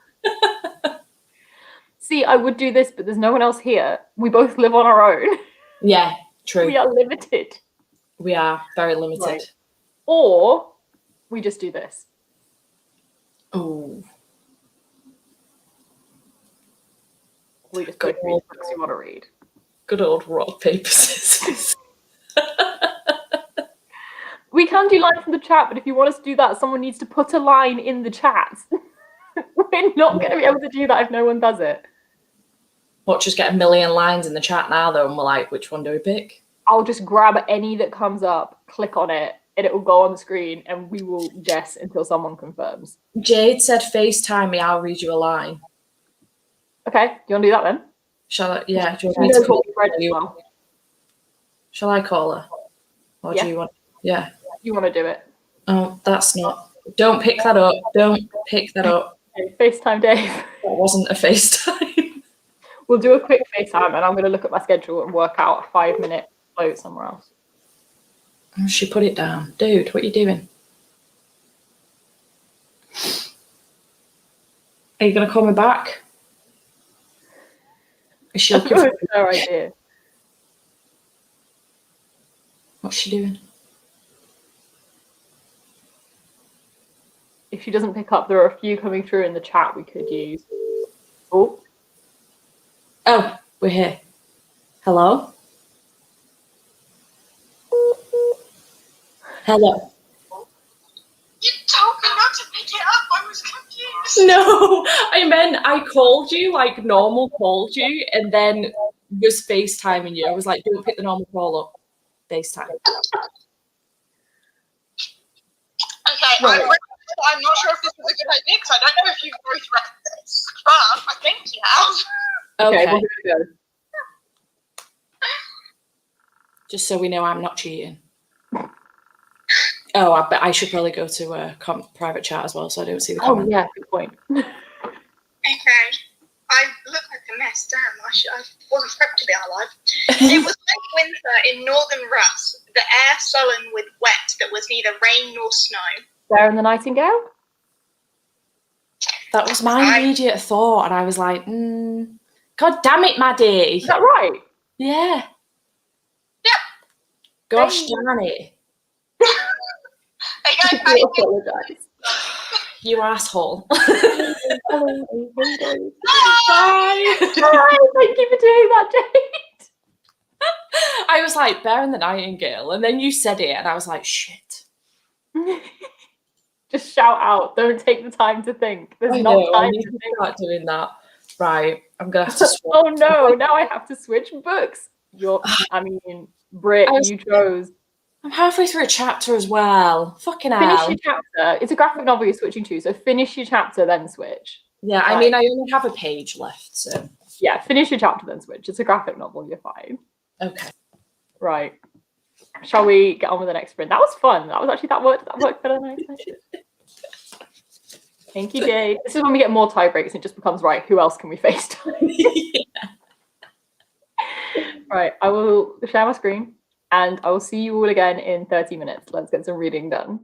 See, I would do this, but there's no one else here. We both live on our own. Yeah, true. We are limited. We are very limited. Right. Or we just do this. Oh. We just both read books you want to read. Good old rock, paper, scissors. We can do lines from the chat, but if you want us to do that, someone needs to put a line in the chat. We're not going to be able to do that if no one does it. What, just get a million lines in the chat now, though, and we're like, which one do we pick? I'll just grab any that comes up, click on it, and it will go on the screen, and we will guess until someone confirms. Jade said, FaceTime me, I'll read you a line. Okay, do you want to do that then? Shall I? Yeah. Do you She want me to knows call what we've read her? as well. Shall I call her? Or Yeah. do you want? Yeah. You want to do it? Oh, that's not. Don't pick that up. Don't pick that up. Okay, FaceTime Dave. That wasn't a FaceTime. We'll do a quick FaceTime, and I'm going to look at my schedule and work out a 5-minute float somewhere else. She put it down. Dude, what are you doing? Are you going to call me back? Is she looking for... It's her idea. What's she doing? If she doesn't pick up, there are a few coming through in the chat we could use. Oh. Oh, we're here. Hello? Hello? You told me not to pick it up. I was confused. No, I meant I called you like normal called you and then was FaceTiming you. I was like, don't pick the normal call up. FaceTime. Okay, Right. I'm not sure if this was a good idea because I don't know if you've both read this, but I think you have. Okay, Okay. we're going to go. Just so we know I'm not cheating. Oh, I bet I should probably go to a private chat as well so I don't see the comment. Oh, yeah, good point. Okay. I look like a mess. Damn, I wasn't prepped to be alive. It was like winter in northern Russ, the air sullen with wet that was neither rain nor snow. Bear and the Nightingale? That was my immediate thought, and I was like, God damn it, Maddie. Is that right? Yeah. Yep. Gosh darn it. Hey guys, I apologise. You asshole. Bye. Bye. Thank you for doing that, Jade. I was like, Bear and the Nightingale, and then you said it, and I was like, shit. Just shout out. Don't take the time to think. There's I not know, I time need to to think. start doing that. Right, I'm gonna have to swap. Oh no, now I have to switch books. Britt, you chose. I'm halfway through a chapter as well. Fucking Finish hell. your chapter. It's a graphic novel you're switching to, so finish your chapter, then switch. Yeah, I mean, I only have a page left, so. Yeah, finish your chapter, then switch. It's a graphic novel, you're fine. Okay. Right. Shall we get on with the next sprint? That was fun. That worked better than I expected. Thank you, Jade. This is when we get more tie breaks and it just becomes, right, who else can we FaceTime? Yeah. Right, I will share my screen and I will see you all again in 30 minutes. Let's get some reading done.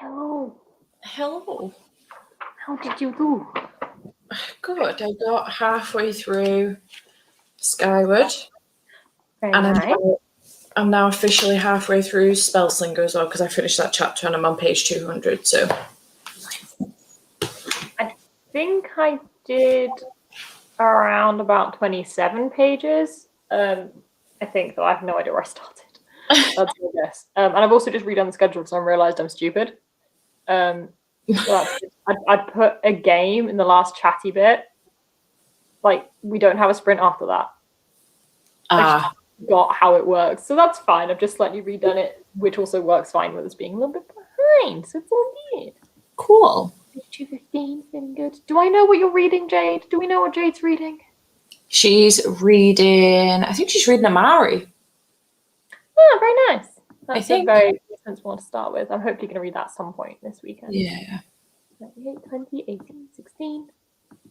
Hello. Hello. How did you do? Good. I got halfway through Skyward, Very and nice. I'm now officially halfway through Spellslinger as well because I finished that chapter and I'm on page 200. So I think I did around about 27 pages. I think, though I have no idea where I started. That's my guess. And I've also just redone the schedule because I realised I'm stupid. So I'd put a game in the last chatty bit. Like, we don't have a sprint after that. I just forgot how it works. So that's fine. I've just slightly redone it, which also works fine with us being a little bit behind. So it's all good. cool. 2:15, feeling good. Do I know what you're reading, Jade? Do we know what Jade's reading? She's reading, I think she's reading Mar-Apri. Oh, very nice. That's I think. a very sensible one to start with. I'm hopefully going to read that at some point this weekend. Yeah. 28, 20, 18, 16,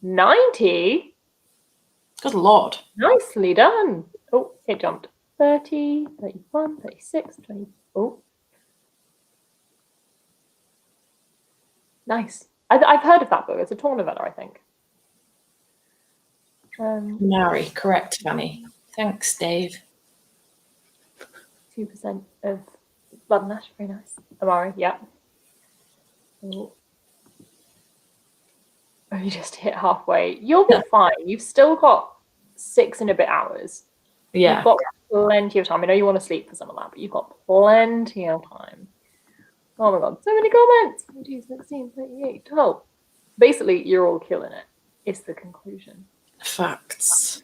90. Good Lord. Nicely done. Oh, it jumped. 30, 31, 36, 20. Oh. Nice. I've heard of that book. It's a torn novella, I think. Mary, correct, Fanny. Thanks, Dave. 2% of Blood and Ash. Very nice. Amari, yeah. Oh. Oh, you just hit halfway. You'll be fine. You've still got 6 and a bit hours. Yeah. You've got plenty of time. I know you want to sleep for some of that, but you've got plenty of time. Oh my god, so many comments. 22, 16, 38, 12. Basically, you're all killing it. It's the conclusion. Facts.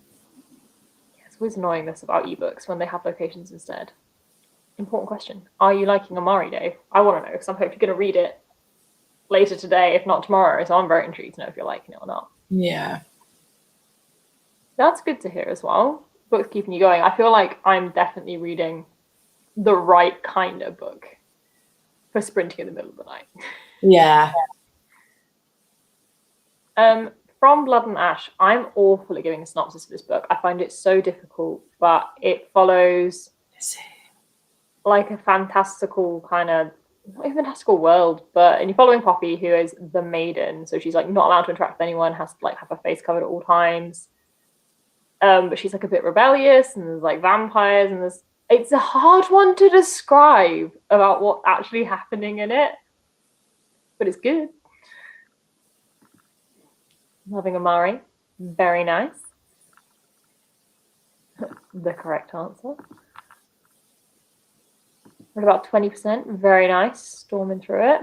Yeah, it's always annoying this about ebooks when they have locations instead. Important question. Are you liking Amari, Dave? I want to know because I'm hopefully going to read it later today, if not tomorrow. So I'm very intrigued to know if you're liking it or not. Yeah. That's good to hear as well. Book's keeping you going. I feel like I'm definitely reading the right kind of book for sprinting in the middle of the night. Yeah. From Blood and Ash, I'm awful at giving a synopsis for this book. I find it so difficult, but it follows like a fantastical kind of, not even fantastical world, but and you're following Poppy, who is the maiden, so she's like not allowed to interact with anyone, has to like have her face covered at all times. But she's like a bit rebellious, and there's like vampires, and it's a hard one to describe about what's actually happening in it, but it's good. Loving Amari, very nice. The correct answer. What about 20%? Very nice. Storming through it.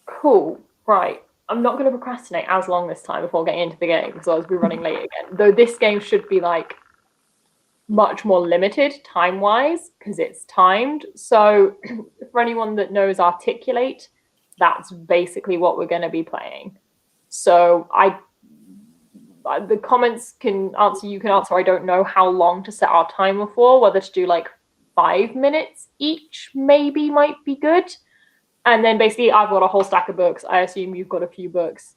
Cool. Right. I'm not going to procrastinate as long this time before getting into the game because I'll be running late again. Though this game should be like much more limited time-wise because it's timed. So for anyone that knows Articulate, that's basically what we're going to be playing. So the comments can answer, you can answer, I don't know how long to set our timer for, whether to do like 5 minutes each maybe might be good. And then basically I've got a whole stack of books. I assume you've got a few books.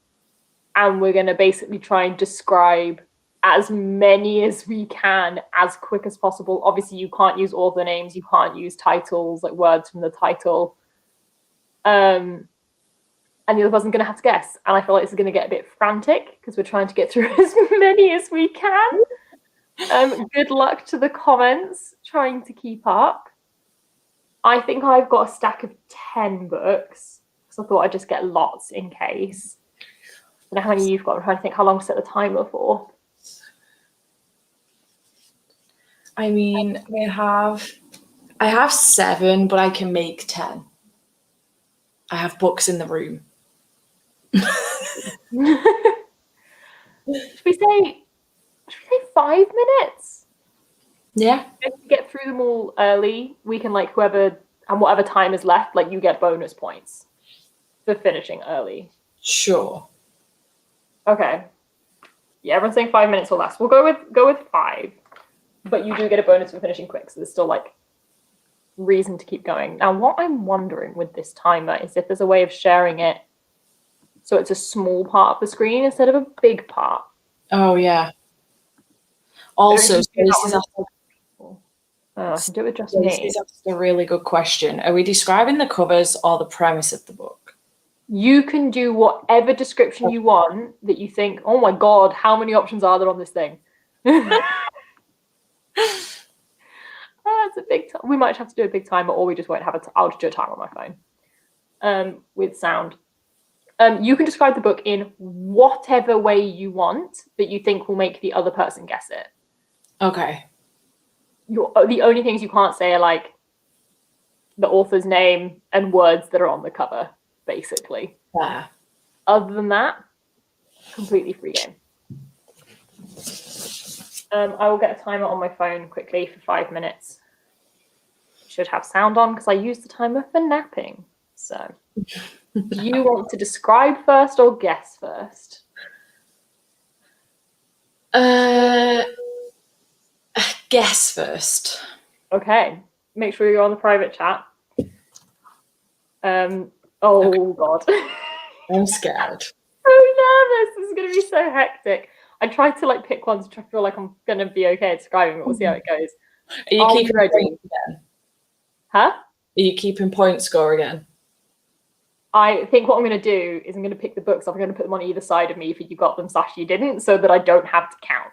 And we're going to basically try and describe as many as we can as quick as possible. Obviously you can't use author names, you can't use titles, like words from the title. And the other person's going to have to guess. And I feel like this is going to get a bit frantic because we're trying to get through as many as we can. Good luck to the comments trying to keep up. I think I've got a stack of 10 books because I thought I'd just get lots in case. I don't know how many you've got. I'm trying to think how long to set the timer for. I mean, I have 7, but I can make 10. I have books in the room. Should we say 5 minutes? Yeah. If we get through them all early, we can like whoever and whatever time is left, like you get bonus points for finishing early. Sure. Okay. Yeah, everyone's saying 5 minutes or less. We'll go with 5, but you do get a bonus for finishing quick, so there's still like reason to keep going. Now, what I'm wondering with this timer is if there's a way of sharing it so it's a small part of the screen instead of a big part. Oh, yeah. Also, so this is I can do it with just Stacey's me. asked a really good question. Are we describing the covers or the premise of the book? You can do whatever description you want that you think, oh my God, how many options are there on this thing? It's a big time. We might have to do a big timer, or we just won't have a I'll just do a timer on my phone with sound. You can describe the book in whatever way you want that you think will make the other person guess it. Okay. The only things you can't say are like the author's name and words that are on the cover, basically. Yeah. Other than that, completely free game. I will get a timer on my phone quickly for 5 minutes. Should have sound on because I use the timer for napping. So, do you want to describe first or guess first? Guess first. Okay. Make sure you're on the private chat. Oh God. I'm scared. So nervous. This is going to be so hectic. I tried to like pick ones which I feel like I'm going to be okay at describing, but we'll see how it goes. Are you keeping ready? points again? Huh? Are you keeping point score again? I think what I'm going to do is I'm going to pick the books. I'm going to put them on either side of me if you got them / you didn't, so that I don't have to count.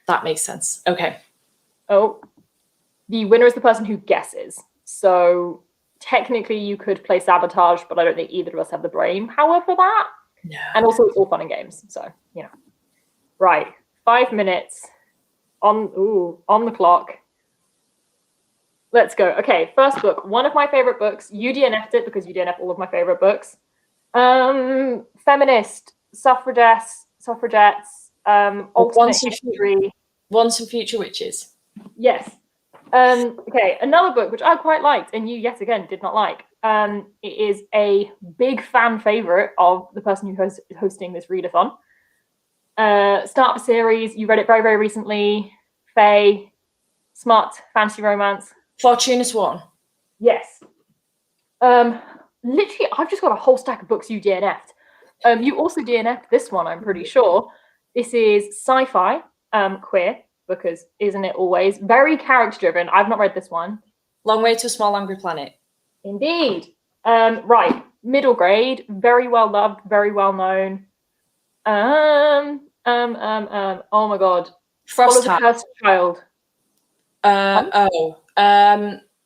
That makes sense. Okay. Oh, the winner is the person who guesses. So technically you could play sabotage, but I don't think either of us have the brain. However, that. No. And also it's all fun and games. So, you know. Right. 5 minutes on the clock. Let's go. Okay, first book. One of my favorite books. You DNF'd it because you DNF all of my favorite books. Feminist, suffragettes, alternate history. Once and Future Witches. Yes. Okay, another book which I quite liked and you yet again did not like. It is a big fan favorite of the person who is hosting this readathon. Start of a series. You read it very, very recently. Fae, smart fantasy romance. Fortuna Swan. Yes. Literally, I've just got a whole stack of books you DNF'd. You also DNF'd this one, I'm pretty sure. This is sci-fi, queer, because isn't it always? Very character-driven. I've not read this one. Long Way to a Small Angry Planet. Indeed. Right. Middle grade. Very well loved. Very well known. Oh my God. Frost Follow the Cursed Child.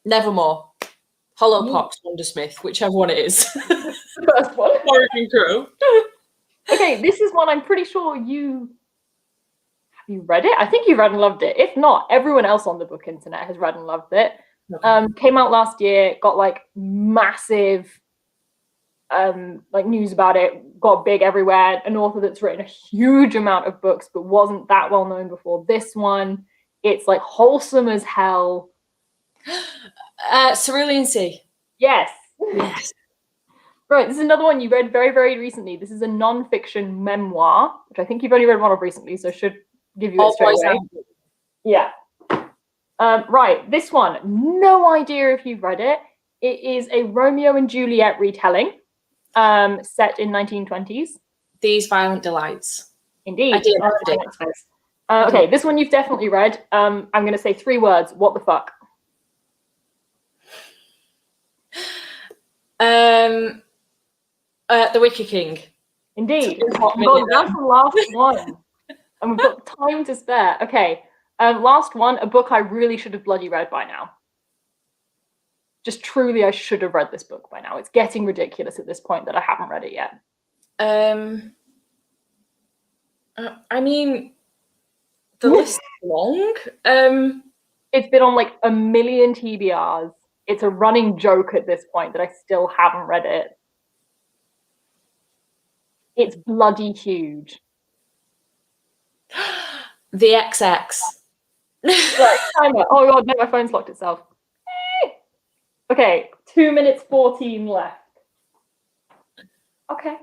Nevermore. Hollowpox, Wondersmith, whichever one it is. The first one. Origin Crew. Okay, this is one I'm pretty sure you... Have you read it? I think you read and loved it. If not, everyone else on the book internet has read and loved it. Okay. Came out last year, got like massive like news about it, got big everywhere. An author that's written a huge amount of books but wasn't that well known before this one. It's like wholesome as hell. Cerulean Sea. Yes. Yes. Right, this is another one you read very, very recently. This is a non-fiction memoir, which I think you've only read one of recently, so I should give you it straight away. Yeah. Right, this one, no idea if you've read it. It is a Romeo and Juliet retelling, set in 1920s. These Violent Delights. Indeed. I did. Okay, this one you've definitely read. I'm going to say 3 words. What the fuck? The Wicker King. Indeed. God, that's the last one. And we've got time to spare. Okay. Last one, a book I really should have bloody read by now. Just truly, I should have read this book by now. It's getting ridiculous at this point that I haven't read it yet. I mean, the list is long. It's been on like a million TBRs. It's a running joke at this point that I still haven't read it. It's bloody huge. The XX. Right, timer. Oh God, no, my phone's locked itself. Okay, 2 minutes 14 left. Okay.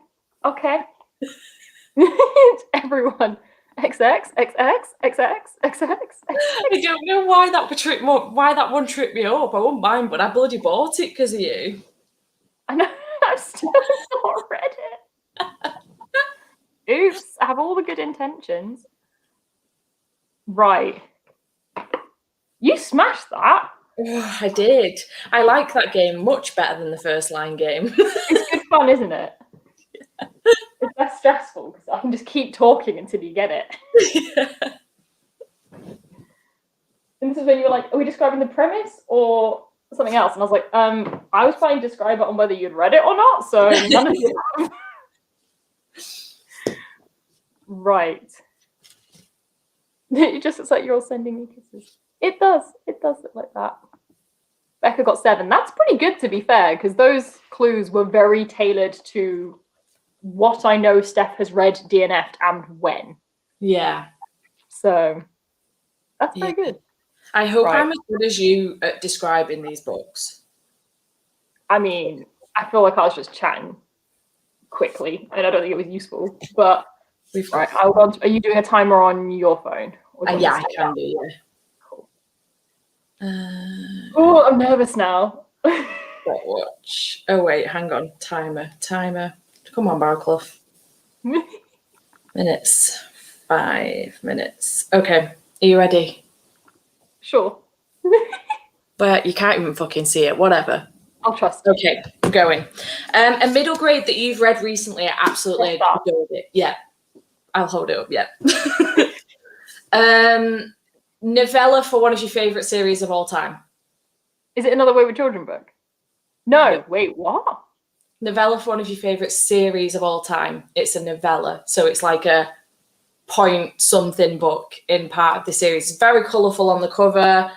Everyone. XX, XX, XX, XX. I don't know why that one tripped me up. I wouldn't mind, but I bloody bought it because of you. I know. I've still not read it. Oops. I have all the good intentions. Right. You smashed that. Oh, I did. I like that game much better than the first line game. It's good fun, isn't it? It's less stressful because I can just keep talking until you get it. Yeah. And this is when you were like, are we describing the premise or something else? And I was like, I was planning to describe it on whether you'd read it or not, so none of you have. Right. It just looks like you're all sending me kisses. It does look like that. Becca got 7. That's pretty good, to be fair, because those clues were very tailored to what I know Steph has read, DNF'd, and when. Yeah. So that's very good. I hope I'm as good as you at describing these books. I mean, I feel like I was just chatting quickly, and I don't think it was useful. But right, are you doing a timer on your phone? Yeah, I can do. Yeah. Cool. Oh, I'm nervous now. Watch. Oh wait, hang on. Timer. Come on, Barclough. Minutes. 5 minutes. Okay. Are you ready? Sure. But you can't even fucking see it. Whatever. I'll trust you. Okay, I'm going. A middle grade that you've read recently, I absolutely adored it. Yeah. I'll hold it up, yeah. Novella for one of your favourite series of all time. Is it another Way with Children book? No. Wait, what? Novella for one of your favourite series of all time. It's a novella. So it's like a point something book in part of the series. It's very colourful on the cover.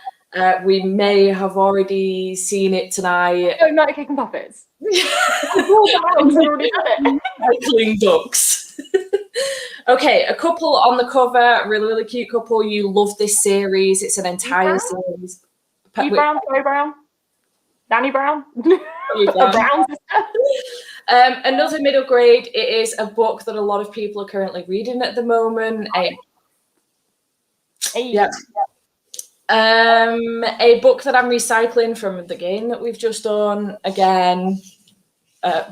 We may have already seen it tonight. Oh, Night Cake and Puppets. Cycling ducks. Okay, a couple on the cover, really cute couple. You love this series. It's an entire series. Chloe Brown, Danny Brown, Brown. Another middle grade. It is a book that a lot of people are currently reading at the moment. A book that I'm recycling from the game that we've just done. Again,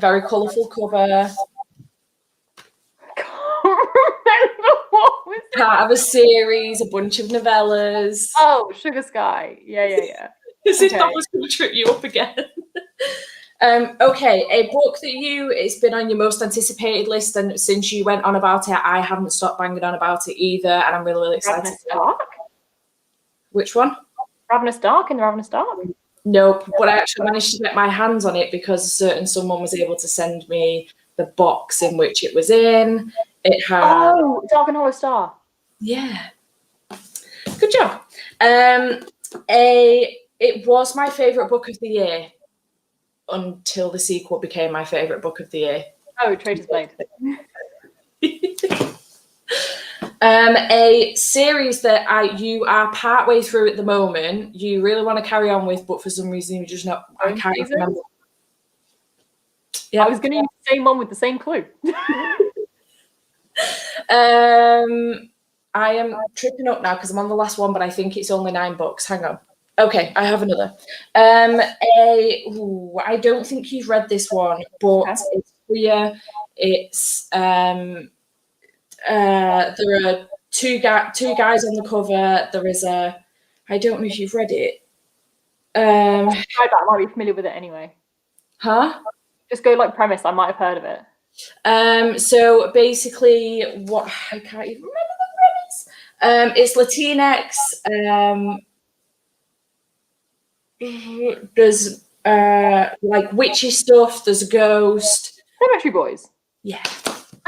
very colourful cover. Part of a series, a bunch of novellas. Oh, Sugar Sky. Yeah. As if that was going to trip you up again. Okay, a book that it's been on your most anticipated list, and since you went on about it, I haven't stopped banging on about it either, and I'm really excited. Ravenous Dark? Which one? Ravenous Dark and the Ravenous Dark? Nope, but I actually managed to get my hands on it because a certain someone was able to send me the box in which it was in. It had Dark and Hollow Star. Yeah. Good job. It was my favourite book of the year until the sequel became my favourite book of the year. Oh, Traitor's Blade. A series that you are partway through at the moment, you really want to carry on with, but for some reason you just not. I can't even remember. Yeah, I was going to use the same one with the same clue. I am tripping up now because I'm on the last one, but I think it's only 9 books. Hang on. Okay, I have another. I don't think you've read this one, but it's queer. It's there are two guys on the cover. There is I don't know if you've read it. I might be familiar with it anyway. Huh? Just go like premise. I might have heard of it. So basically, what I can't even remember the premise. It's Latinx. There's like witchy stuff. There's a ghost. Cemetery Boys. Yeah.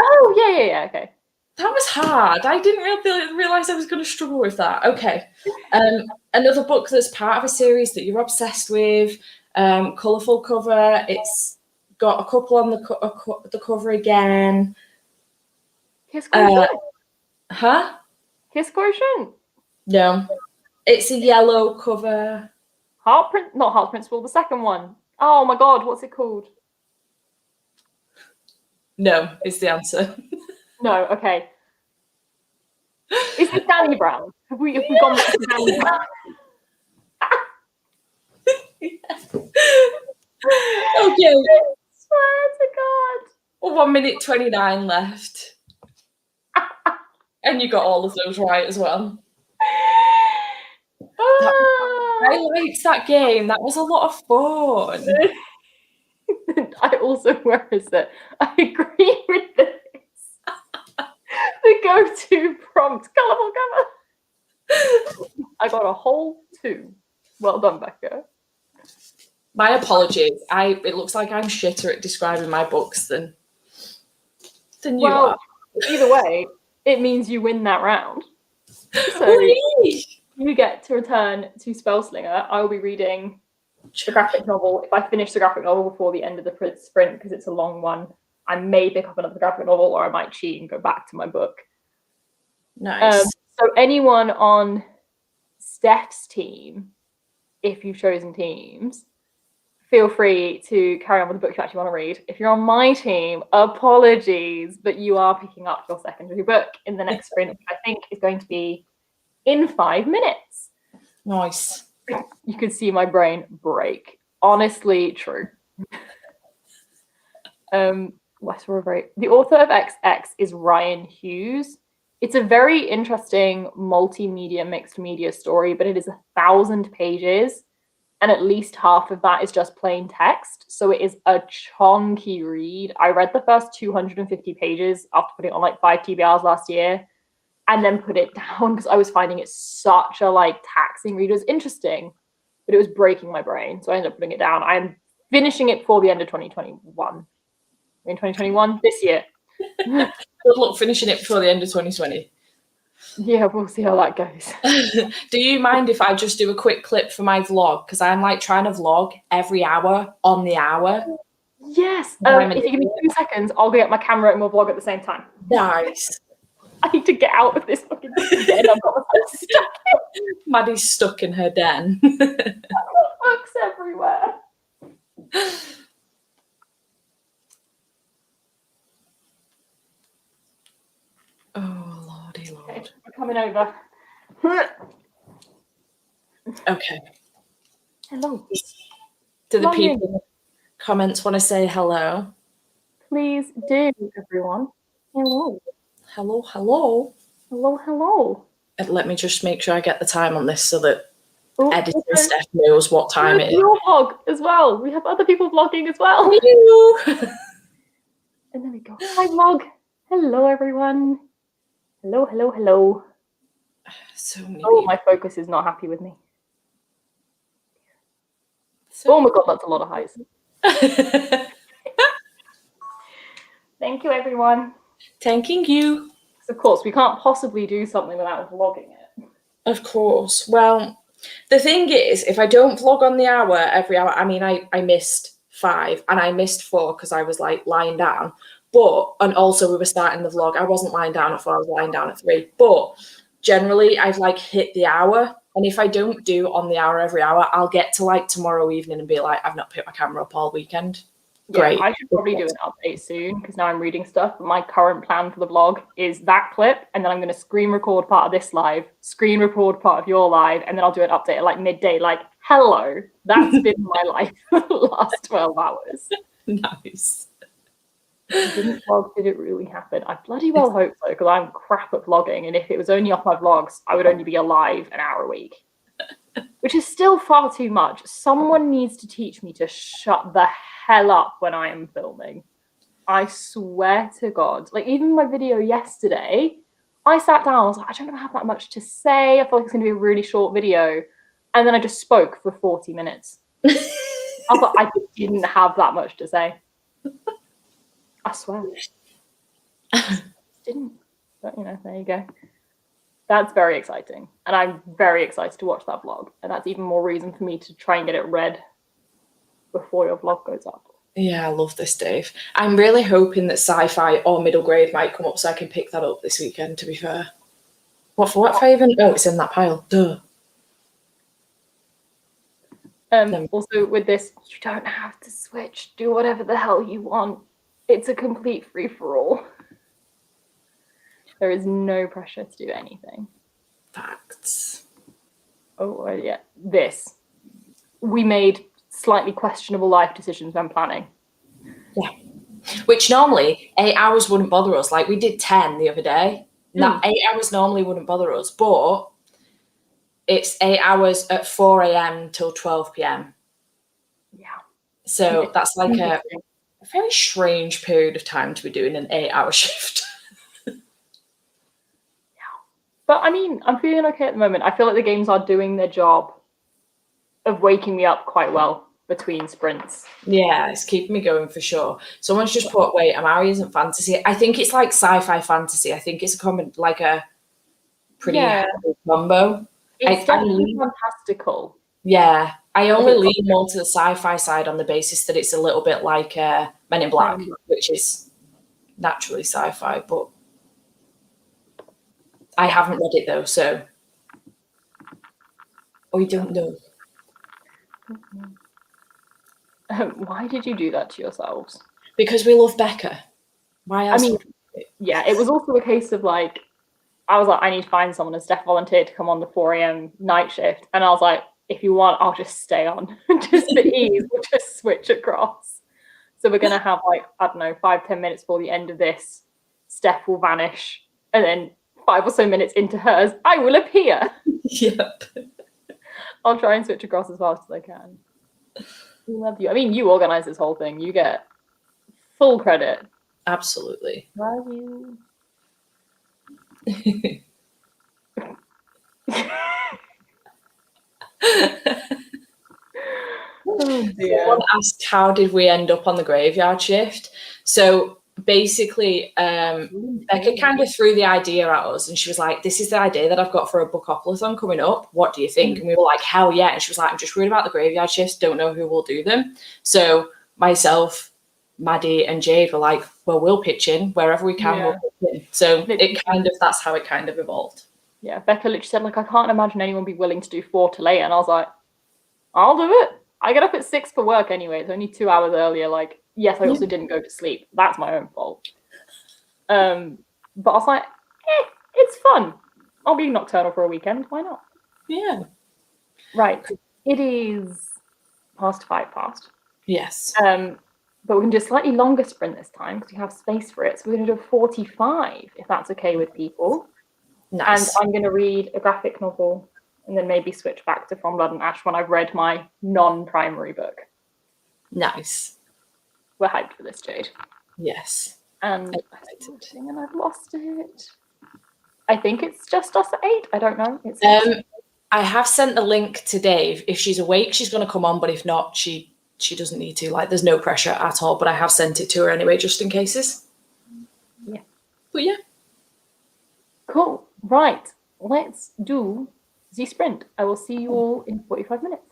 Oh yeah. Okay. That was hard. I didn't really realize I was going to struggle with that. Okay. Another book that's part of a series that you're obsessed with. Colourful cover. It's got a couple on the cover again. Kiss Quotient? Huh? Kiss Quotient? No. It's a yellow cover. Not Heart Principle, the second one. Oh my god, what's it called? No, is the answer. No, okay. Is it Danny Brown? Have we gone back to Danny Brown? Okay. Swear to God. 1 minute 29 left. And you got all of those right as well. I liked that game. That was a lot of fun. I also, where is it? I agree with this. The go-to prompt, colourful cover. I got a whole 2. Well done, Becca. My apologies. It looks like I'm shitter at describing my books than you are. Either way, it means you win that round. So Whee! you get to return to Spellslinger. I will be reading the graphic novel. If I finish the graphic novel before the end of the sprint, because it's a long one, I may pick up another graphic novel, or I might cheat and go back to my book. Nice. So anyone on Steph's team, if you've chosen teams, feel free to carry on with the book you actually want to read. If you're on my team, apologies, but you are picking up your secondary book in the next sprint, which I think is going to be in 5 minutes. Nice. You could see my brain break. Honestly, true. The author of XX is Ryan Hughes. It's a very interesting multimedia, mixed media story, but it is 1,000 pages, and at least half of that is just plain text. So it is a chunky read. I read the first 250 pages after putting it on like 5 TBRs last year, and then put it down because I was finding it such a taxing read. It was interesting, but it was breaking my brain. So I ended up putting it down. I'm finishing it before the end of 2021. In 2021, this year. Good luck finishing it before the end of 2020. Yeah, we'll see how that goes. Do you mind if I just do a quick clip for my vlog? Because I'm trying to vlog every hour on the hour. Yes. If you give me 2 seconds, I'll go get my camera and we'll vlog at the same time. Nice. I need to get out of this fucking den. I've got myself stuck. Maddie's stuck in her den. Books everywhere. Oh, lordy lord. Okay, we're coming over. Okay. Hello. Do the people in the comments want to say hello? Please do, everyone. Hello. Hello, hello. Hello, hello. And let me just make sure I get the time on this so that editor okay. Steph knows what time it is. Your vlog as well. We have other people vlogging as well. And there we go. Hi, vlog. Hello, everyone. Hello, hello, hello. So many my focus is not happy with me. So oh my god, that's a lot of highs. Thank you, everyone. Thanking you. Of course, we can't possibly do something without vlogging it. Of course. Well, the thing is, if I don't vlog on the hour every hour, I mean, I missed 5 and I missed 4 because I was lying down. And also we were starting the vlog. I wasn't lying down at 4, I was lying down at 3. But generally, I've hit the hour. And if I don't do on the hour every hour, I'll get to tomorrow evening and be I've not picked my camera up all weekend. Great. Yeah, I should probably do an update soon because now I'm reading stuff. But my current plan for the vlog is that clip, and then I'm going to screen record part of this live, screen record part of your live, and then I'll do an update at midday. Hello, that's been my life for the last 12 hours. Nice. Didn't vlog, did it really happen? I bloody well hope so, because I'm crap at vlogging, and if it was only off my vlogs, I would only be alive an hour a week. Which is still far too much. Someone needs to teach me to shut the hell up when I am filming. I swear to God. Even my video yesterday, I sat down, I was I don't have that much to say. I feel it's going to be a really short video. And then I just spoke for 40 minutes. I didn't have that much to say. I swear. Didn't. But, there you go. That's very exciting. And I'm very excited to watch that vlog. And that's even more reason for me to try and get it read before your vlog goes up. Yeah, I love this, Dave. I'm really hoping that sci-fi or middle grade might come up so I can pick that up this weekend, to be fair. What if I even... Oh, it's in that pile. Duh. Also, with this, you don't have to switch. Do whatever the hell you want. It's a complete free-for-all. There is no pressure to do anything. Facts. Oh, yeah. This. We made slightly questionable life decisions when planning. Yeah. Which normally 8 hours wouldn't bother us. We did 10 the other day. That 8 hours normally wouldn't bother us. But it's 8 hours at 4 a.m. till 12 p.m. Yeah. So that's like a very strange period of time to be doing an 8-hour shift. But I mean, I'm feeling okay at the moment. I feel like the games are doing their job of waking me up quite well between sprints. Yeah, it's keeping me going for sure. Someone's just put, wait, Amari isn't fantasy. I think it's like sci-fi fantasy. I think it's like a pretty heavy combo. It's definitely fantastical. Yeah, I only lean more to the sci-fi side on the basis that it's a little bit like Men in Black, which is naturally sci-fi, but I haven't read it though, so I don't know. Why did you do that to yourselves? Because we love Becca. Why else? I mean, yeah, it was also a case of like, I was like, I need to find someone, and Steph volunteered to come on the 4 a.m. night shift. And I was like, if you want, I'll just stay on. Just for ease, we'll just switch across. So we're going to have like, I don't know, 5-10 minutes before the end of this, Steph will vanish. And then 5 or so minutes into hers, I will appear. Yep. I'll try and switch across as fast as I can. We love you. I mean, you organize this whole thing. You get full credit. Absolutely. Love you. Oh dear. Someone asked, how did we end up on the graveyard shift? So basically, Becca kind of threw the idea at us, and she was like, this is the idea that I've got for a Bookoplathon coming up. What do you think? And we were like, hell yeah. And she was like, I'm just worried about the graveyard shifts. Don't know who will do them. So myself, Maddie, and Jade were like, well, we'll pitch in wherever we can. Yeah. We'll pitch in. So that's how it kind of evolved. Yeah, Becca literally said, like, I can't imagine anyone be willing to do 4 till 8. And I was like, I'll do it. I get up at 6 for work anyway. It's only 2 hours earlier. Like, yes, I also didn't go to sleep. That's my own fault. But I was like, it's fun. I'll be nocturnal for a weekend. Why not? Yeah. Right. It is past 5 past. Yes. But we're going to do a slightly longer sprint this time because we have space for it. So we're going to do 45, if that's okay with people. Nice. And I'm going to read a graphic novel and then maybe switch back to From Blood and Ash when I've read my non-primary book. Nice. We're hyped for this, Jade. Yes. And I've lost it. I think it's just us at 8. I don't know. I have sent the link to Dave. If she's awake, she's going to come on. But if not, she doesn't need to. Like, there's no pressure at all. But I have sent it to her anyway, just in cases. Yeah. But yeah. Cool. Right. Let's do the sprint. I will see you all in 45 minutes.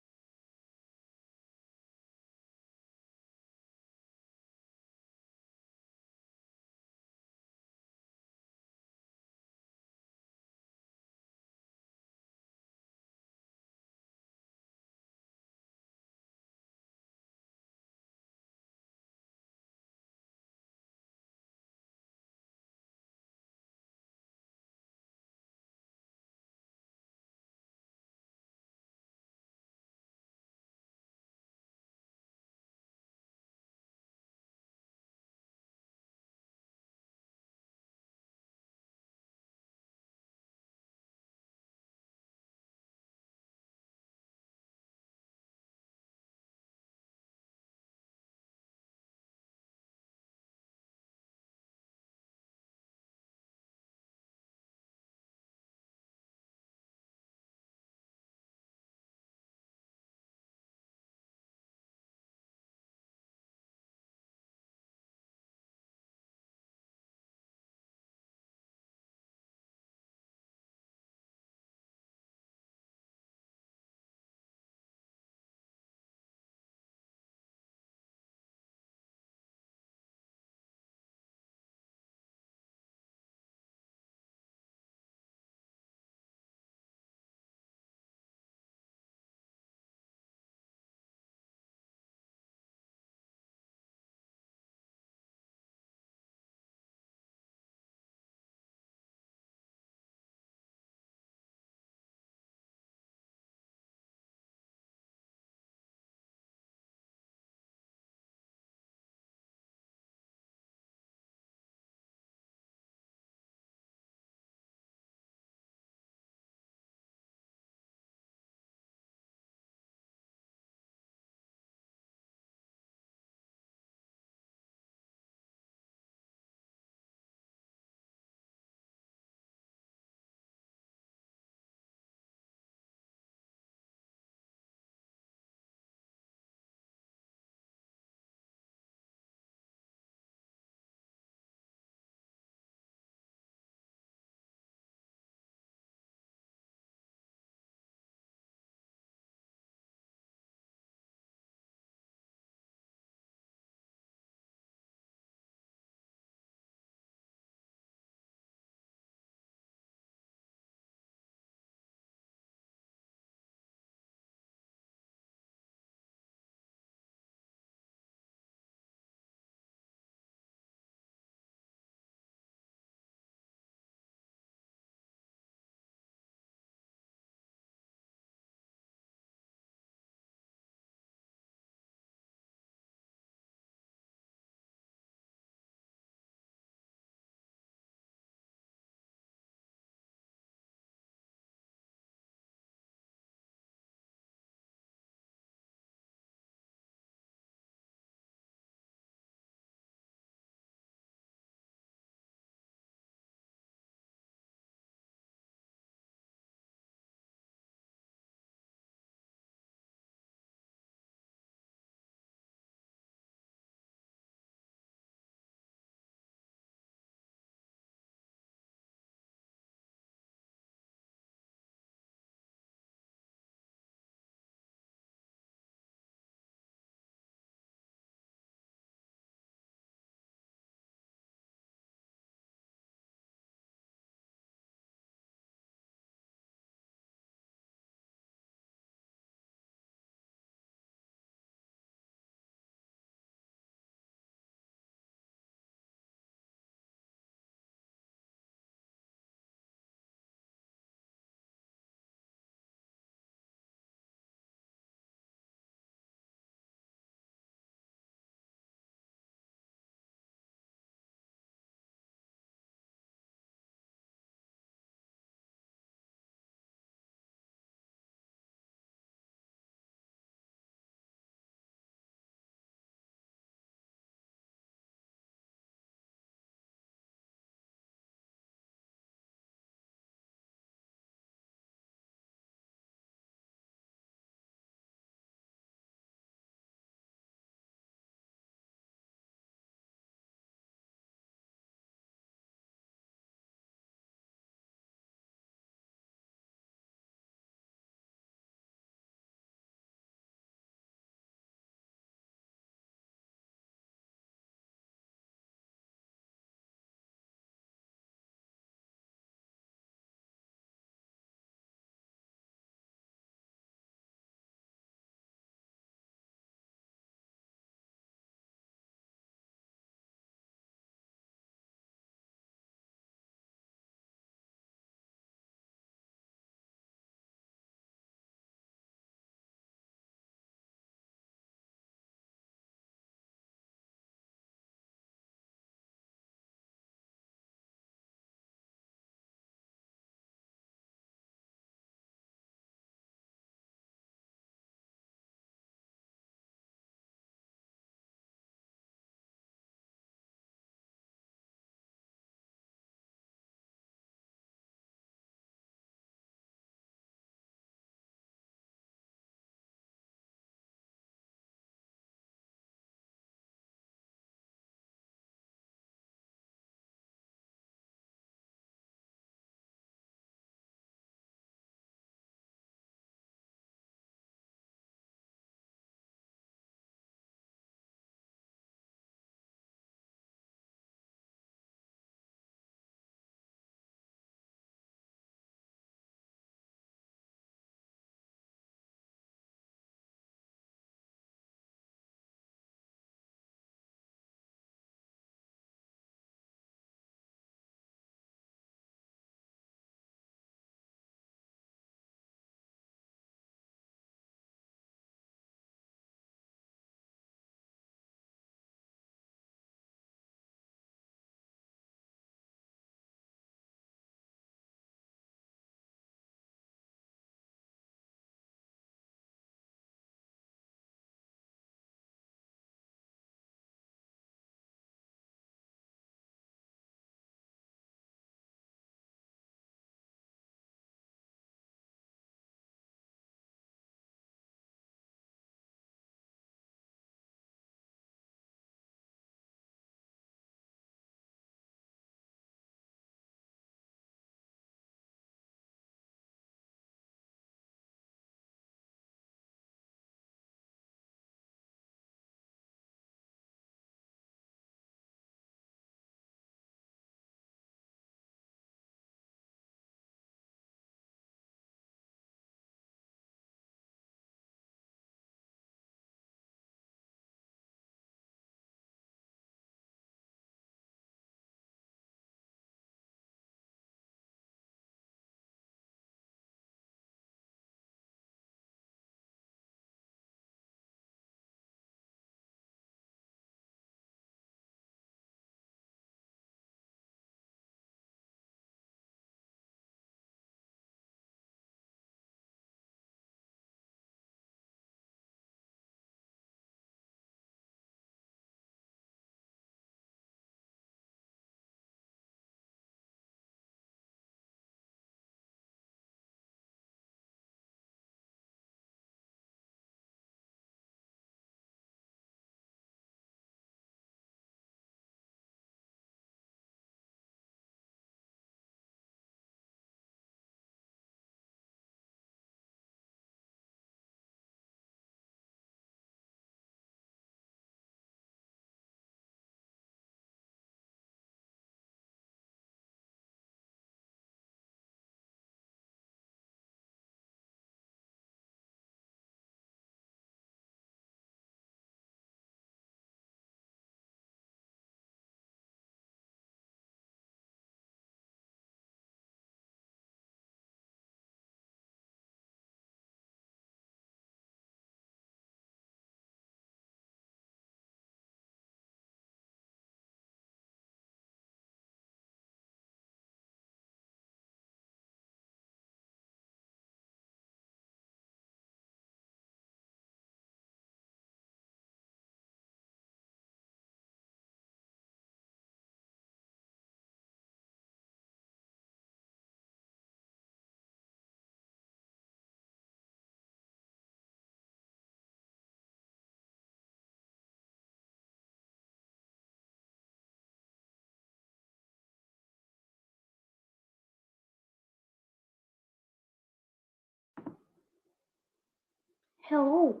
Hello.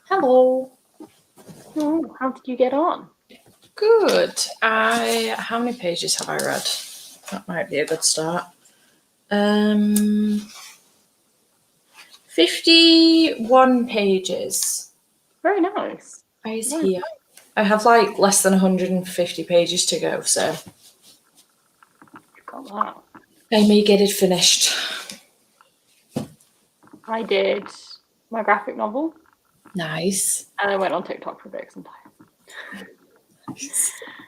Hello. Oh, how did you get on? Good. How many pages have I read? That might be a good start. 51 pages. Very nice. Is Nice. here. I have like less than 150 pages to go, so You've got that. I may get it finished. I did my graphic novel, Nice. and I went on TikTok for a bit some time.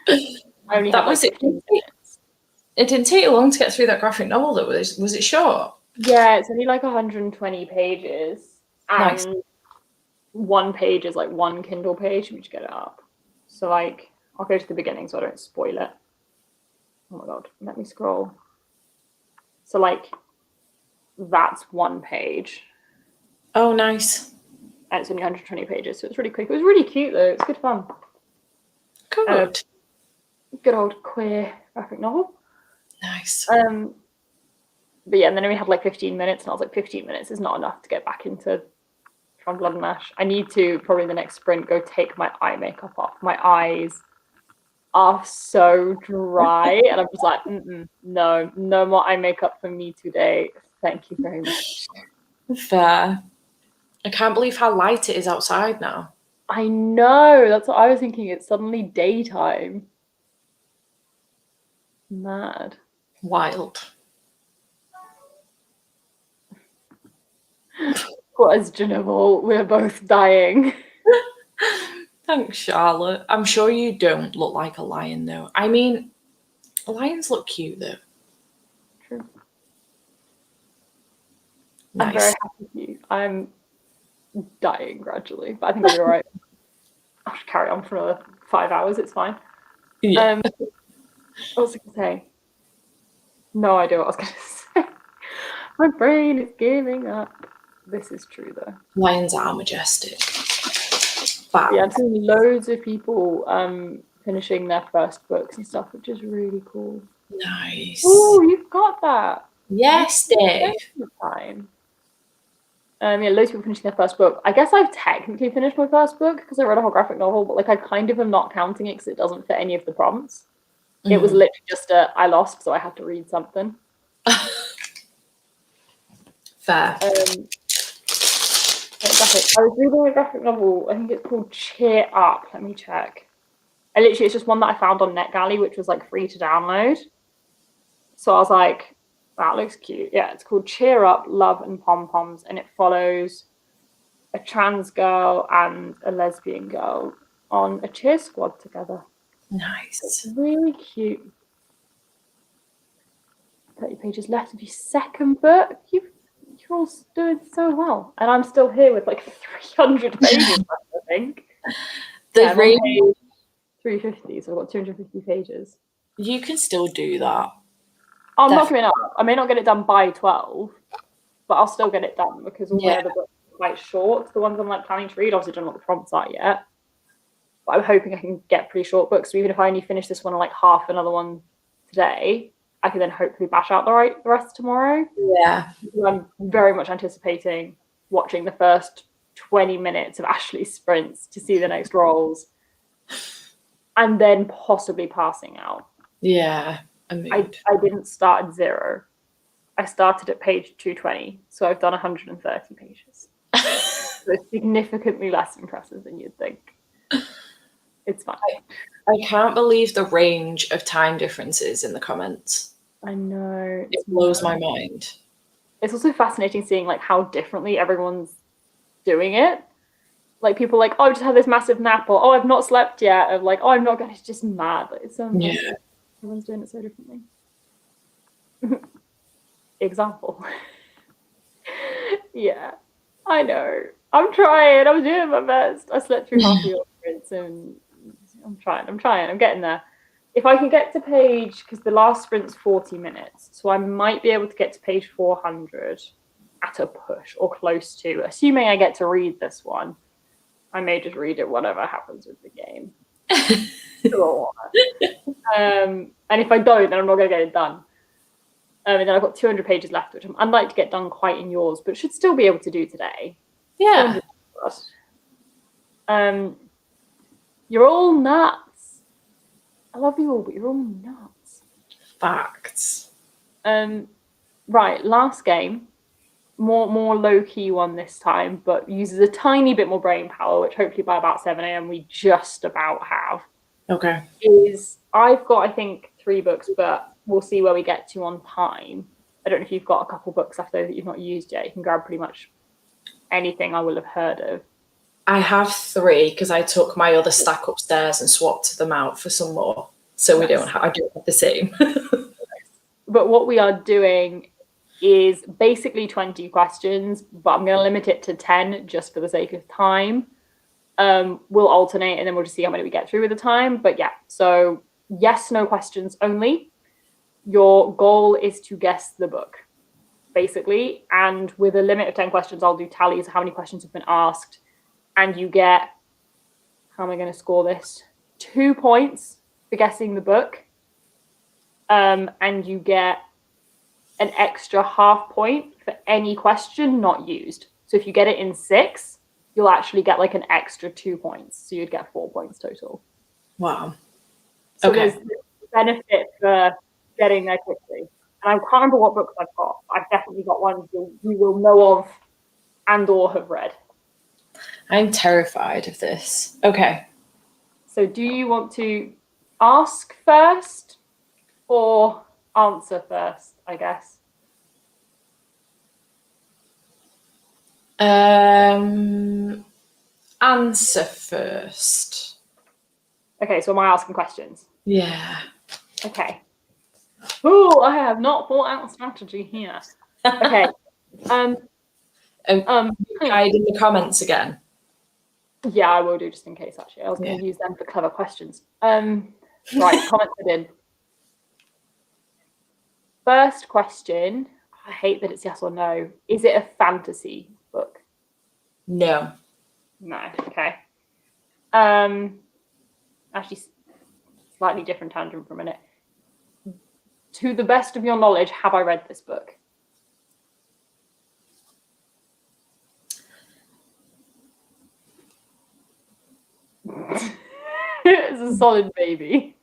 I only That had like was it. 15 minutes. It didn't take you long to get through that graphic novel, though. Was it short? Yeah, it's only like 120 pages, and Nice. one page is like one Kindle page. Let me just get it up. So like, I'll go to the beginning so I don't spoil it. Oh my god, let me scroll. So like, that's one page. Oh, nice. And it's only 120 pages, so it's really quick. It was really cute though. It's good fun. Good. Good old queer graphic novel. Nice. But yeah, and then we had like 15 minutes, and I was like, 15 minutes is not enough to get back into From Blood and Ash. I need to probably the next sprint go take my eye makeup off. My eyes are so dry, and I'm just like, no more eye makeup for me today. Thank you very much. Fair. I can't believe how light it is outside now. I know, that's what I was thinking. It's suddenly daytime. Mad. Wild. What is Geneville? We're both dying. Thanks, Charlotte. I'm sure you don't look like a lion, though. I mean, lions look cute, though. True. Nice. I'm very happy for you. I'm dying gradually, but I think I'll be all right. I'll just carry on for another 5 hours. It's fine. Yeah. What was I going to say? No idea what I was going to say. My brain is giving up. This is true, though. Lions are majestic. But yeah, I'm seeing loads of people finishing their first books and stuff, which is really cool. Nice. Oh, you've got that. Yes, Dave. Time. Yeah, loads of people finishing their first book. I guess I've technically finished my first book because I read a whole graphic novel, but like I kind of am not counting it because it doesn't fit any of the prompts. It was literally just I lost, so I had to read something. Fair. I was reading a graphic novel. I think it's called Cheer Up. Let me check. It's just one that I found on NetGalley, which was like free to download. So I was like, that looks cute. Yeah, it's called Cheer Up, Love and Pom Poms, and it follows a trans girl and a lesbian girl on a cheer squad together. Nice. It's really cute. 30 pages left of your second book. You're all doing so well. And I'm still here with like 300 pages left, I think. The range. 350, so I've got 250 pages. You can still do that. I'm not giving up. I may not get it done by 12, but I'll still get it done because all my other books are quite short. The ones I'm like planning to read, obviously don't know what the prompts are yet. But I'm hoping I can get pretty short books. So even if I only finish this one and like half another one today, I can then hopefully bash out the rest tomorrow. Yeah. I'm very much anticipating watching the first 20 minutes of Ashley's sprints to see the next rolls and then possibly passing out. Yeah. I didn't start at 0. I started at page 220, so I've done 130 pages. So it's significantly less impressive than you'd think. It's fine. I can't believe the range of time differences in the comments. I know. It blows my mind. It's also fascinating seeing like how differently everyone's doing it. Like people like, oh, I just had this massive nap, or oh, I've not slept yet, or like, oh, I'm not going. It's just mad. Like, it's so impressive. Everyone's doing it so differently. Example. Yeah, I know. I'm trying. I'm doing my best. I slept through half of your sprints, and I'm trying. I'm getting there. If I can get to page, because the last sprint's 40 minutes, so I might be able to get to page 400 at a push or close to, assuming I get to read this one. I may just read it, whatever happens with the game. And if I don't, then I'm not going to get it done. And then I've got 200 pages left, which I'd like to get done quite in yours, but should still be able to do today. Yeah. You're all nuts. I love you all, but you're all nuts. Facts. Right, last game. More low-key one this time, but uses a tiny bit more brain power, which hopefully by about 7 a.m. we just about have. Okay. I've got, I think, 3 books, but we'll see where we get to on time. I don't know if you've got a couple books left over that you've not used yet. You can grab pretty much anything I will have heard of. I have 3 because I took my other stack upstairs and swapped them out for some more. So I don't have the same. But what we are doing is basically 20 questions, but I'm going to limit it to 10 just for the sake of time. We'll alternate and then we'll just see how many we get through with the time. But yeah, so yes, no questions only. Your goal is to guess the book, basically. And with a limit of 10 questions, I'll do tallies of how many questions have been asked. And you get, how am I going to score this? 2 points for guessing the book. And you get an extra half point for any question not used. So if you get it in 6, you'll actually get like an extra 2 points. So you'd get 4 points total. Wow. So Okay. there's benefit for getting there quickly. And I can't remember what books I've got. I've definitely got ones we will know of and or have read. I'm terrified of this. Okay. So do you want to ask first or answer first, I guess? Answer first. Okay, so am I asking questions? Yeah. Okay. Oh, I have not thought out strategy here. Okay. Hide in the comments again. Yeah, I will do just in case, actually. I was going to use them for clever questions. Right, commented in. First question. I hate that it's yes or no. Is it a fantasy book? No. No. Okay. Actually, slightly different tangent for a minute. To the best of your knowledge, have I read this book? It's a solid baby.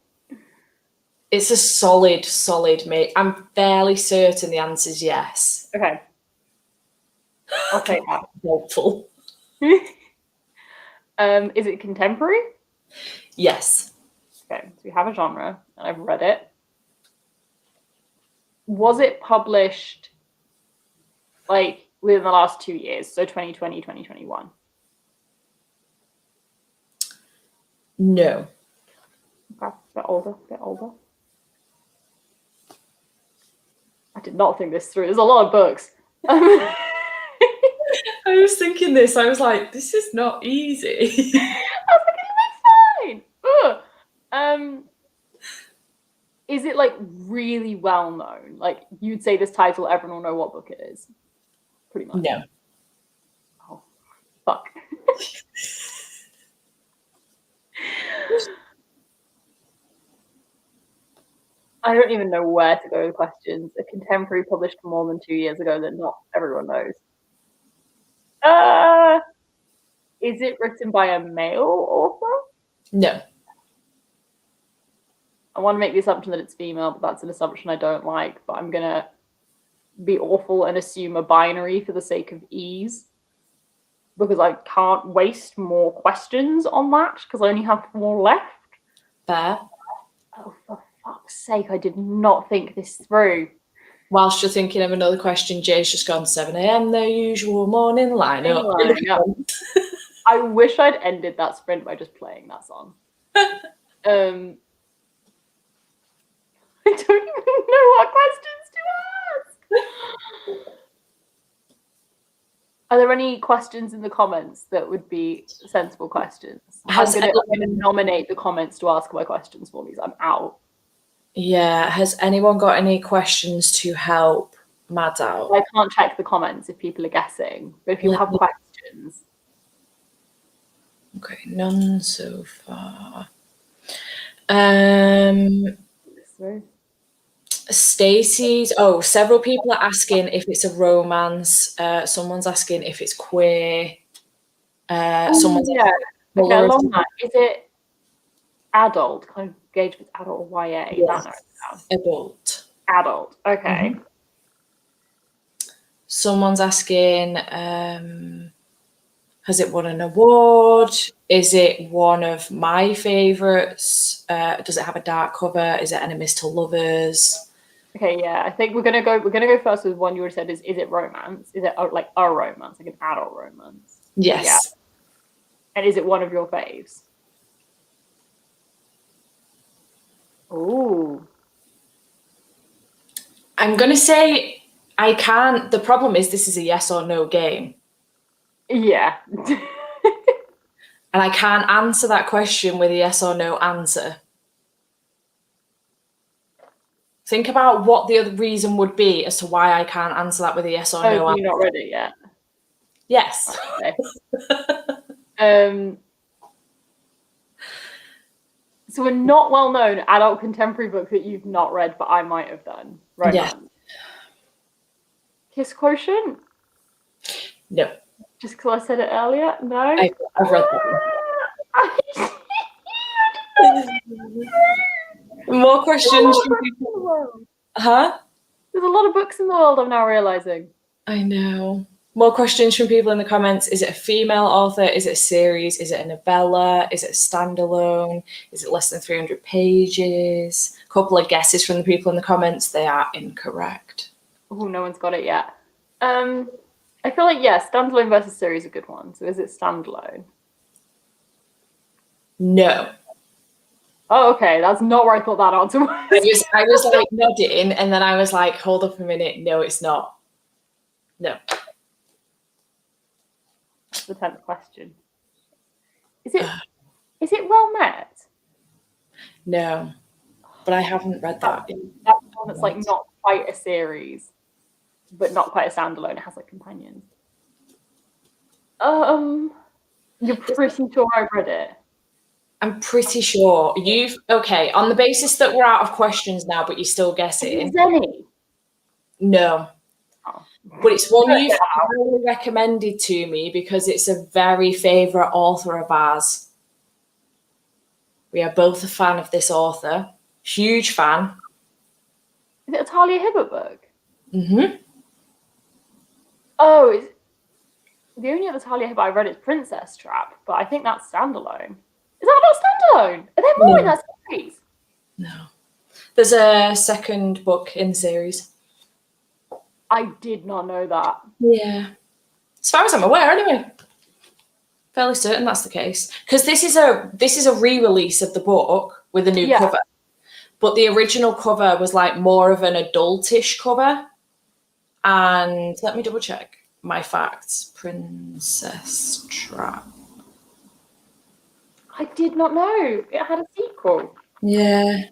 It's a solid mate. I'm fairly certain the answer is yes. Okay. I'll take that. Hopeful. Is it contemporary? Yes. Okay, so we have a genre, and I've read it. Was it published like within the last 2 years, so 2020, 2021? No. Okay, bit older. I did not think this through. There's a lot of books. I was thinking this. I was like, this is not easy. I was like, it'll be fine. Is it like really well known? Like you'd say this title, everyone will know what book it is. Pretty much. No. Oh, fuck. I don't even know where to go with questions. A contemporary published more than 2 years ago that not everyone knows. Is it written by a male author? No. I want to make the assumption that it's female, but that's an assumption I don't like. But I'm going to be awful and assume a binary for the sake of ease. Because I can't waste more questions on that because I only have 4 left. Fair. Oh, for fuck's sake, I did not think this through. Whilst you're thinking of another question, Jay's just gone 7 a.m, their usual morning lineup. I wish I'd ended that sprint by just playing that song. I don't even know what questions to ask. Are there any questions in the comments that would be sensible questions? I'm going to nominate the comments to ask my questions for me, so I'm out. Yeah. Has anyone got any questions to help Mad out? I can't check the comments if people are guessing, but if you have questions. Okay, none so far. Stacey's. Oh, several people are asking if it's a romance. Someone's asking if it's queer. Someone's yeah. asking, Okay, along that, is it adult? Kind of gauge if it's adult or YA. Yes. That narrows it down. Adult. Adult. Okay. Mm-hmm. Someone's asking, has it won an award? Is it one of my favourites? Does it have a dark cover? Is it enemies to lovers? Okay, yeah. I think we're gonna go first with one you would have said is it romance? Is it like a romance, like an adult romance? Yes. Yeah. And is it one of your faves? Ooh. I'm gonna say I can't. The problem is this is a yes or no game. Yeah. And I can't answer that question with a yes or no answer. Think about what the other reason would be as to why I can't answer that with a yes or no answer. You've not read it yet? Yes. Okay. So a not well-known adult contemporary book that you've not read, but I might have done. Romance. Yeah. Kiss Quotient? No. Just because I said it earlier? No? I've read that one. More questions from people. Huh? There's a lot of books in the world, I'm now realising. I know. More questions from people in the comments. Is it a female author? Is it a series? Is it a novella? Is it a standalone? Is it less than 300 pages? A couple of guesses from the people in the comments. They are incorrect. Oh, no one's got it yet. I feel like, yeah, standalone versus series is a good one. So is it standalone? No. Oh, okay. That's not where I thought that answer was. I was like nodding, and then I was like, hold up a minute. No, it's not. No. That's the 10th question. Is it well met? No. But I haven't read that. That's one that's like not quite a series, but not quite a standalone. It has like companions. You're pretty sure I've read it. I'm pretty sure okay, on the basis that we're out of questions now, but you're still guessing. Is there any? No. Oh. But it's one you've highly recommended to me because it's a very favourite author of ours. We are both a fan of this author. Huge fan. Is it a Talia Hibbert book? Mm-hmm. Oh, the only other Talia Hibbert I read is Princess Trap, but I think that's standalone. Is that not standalone? Are there more in that series? No. There's a second book in the series. I did not know that. Yeah. As far as I'm aware, anyway. Fairly certain that's the case. Because this is a re-release of the book with a new cover. But the original cover was like more of an adultish cover. And let me double check my facts. Princess Trap. I did not know it had a sequel. Yeah.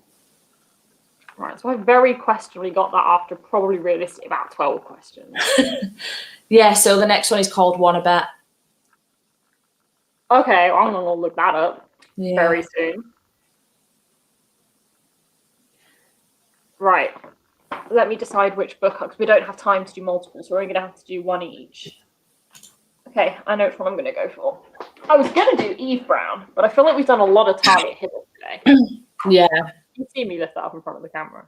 Right, so I very questionably got that after probably realistically about 12 questions. Yeah, so the next one is called Wanna Bet. Okay, well, I'm going to look that up very soon. Right, let me decide which book, because we don't have time to do multiple, so we're only going to have to do one each. Okay, I know which one I'm going to go for. I was going to do Eve Brown, but I feel like we've done a lot of Talia Hibbert today. Yeah. You see me lift that up in front of the camera.